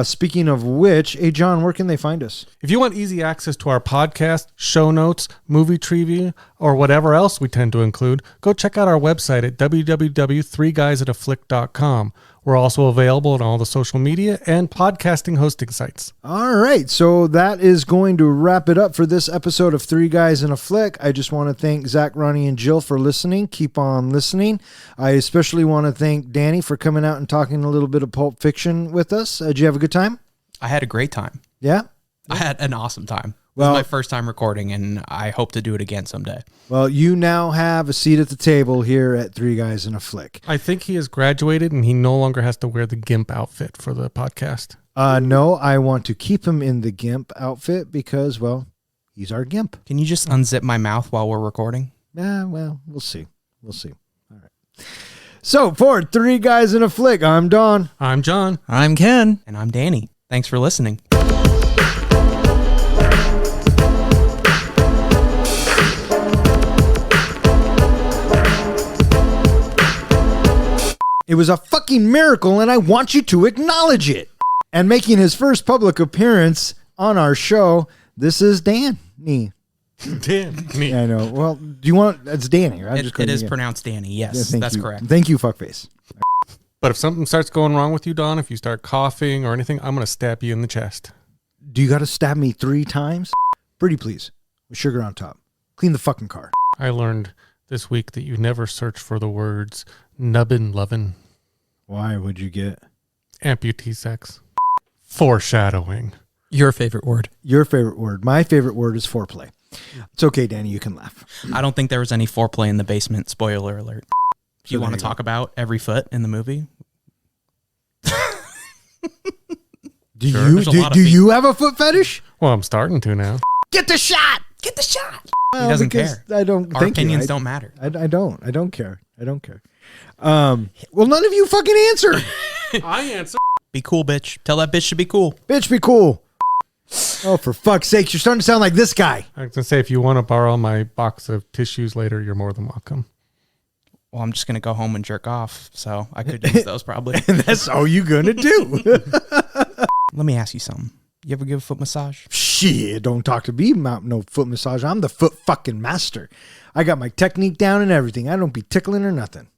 Speaking of which, hey, John, where can they find us? If you want easy access to our podcast, show notes, movie trivia, or whatever else we tend to include, go check out our website at www.threeguysataflick.com. We're also available on all the social media and podcasting hosting sites. All right, so that is going to wrap it up for this episode of Three Guys in a Flick. I just want to thank Zach, Ronnie, and Jill for listening. Keep on listening. I especially want to thank Danny for coming out and talking a little bit of Pulp Fiction with us. Did you have a good time? I had a great time. Yeah? I had an awesome time. Well, This is my first time recording, and I hope to do it again someday. Well, you now have a seat at the table here at Three Guys in a Flick. I think he has graduated and he no longer has to wear the GIMP outfit for the podcast. No, I want to keep him in the GIMP outfit because, well, he's our GIMP. Can you just unzip my mouth while we're recording? Yeah, well, we'll see. We'll see. All right. So, for Three Guys in a Flick, I'm Don. I'm John. I'm Ken. And I'm Danny. Thanks for listening. It was a fucking miracle, and I want you to acknowledge it. And making his first public appearance on our show, this is Danny. Danny. Yeah, I know. Well, do you want... It's Danny, right? It is pronounced Danny. Yes, Yeah, that's you. correct. Thank you, fuckface. But if something starts going wrong with you, Don, if you start coughing or anything, I'm going to stab you in the chest. Do you got to stab me 3 times? Pretty please. With sugar on top. Clean the fucking car. I learned this week that you never search for the words nubbin lovin', Why would you get... amputee sex, foreshadowing. Your favorite word. Your favorite word. My favorite word is foreplay. It's okay, Danny. You can laugh. I don't think there was any foreplay in the basement. Spoiler alert. Do you So want there to you talk about every foot in the movie? Do Sure, you there's a lot of do feet. you have a foot fetish? Well, I'm starting to now. Get the shot. Get the shot. Well, doesn't because care. I don't. Our thank you. opinions don't matter. I don't. I don't care. I don't care. Well, none of you fucking answer. I answer. Be cool, bitch. Tell that bitch to be cool. Bitch, be cool. Oh, for fuck's sake. You're starting to sound like this guy. I was going to say, if you want to borrow my box of tissues later, you're more than welcome. Well, I'm just going to go home and jerk off, so I could use those probably. And that's all you gonna do. Let me ask you something. You ever give a foot massage? Shit, don't talk to me about no foot massage. I'm the foot fucking master. I got my technique down and everything. I don't be tickling or nothing.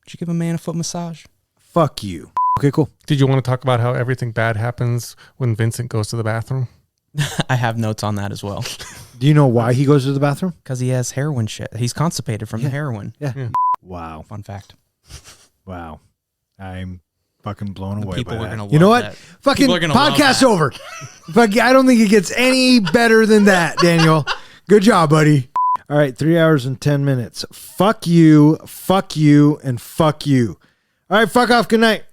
Did you give a man a foot massage? Fuck you. Okay, cool. Did you want to talk about how everything bad happens when Vincent goes to the bathroom? I have notes on that as well. Do you know why he goes to the bathroom? Because he has heroin shit. He's constipated from the heroin. Yeah. Wow. Fun fact. Wow. I'm fucking blown away People by are that. gonna You know love what? that. Fucking People are gonna love podcast that. over. Fuck, I don't think it gets any better than that, Daniel. Good job, buddy. All right, 3 hours and 10 minutes. Fuck you, and fuck you. All right, fuck off. Good night.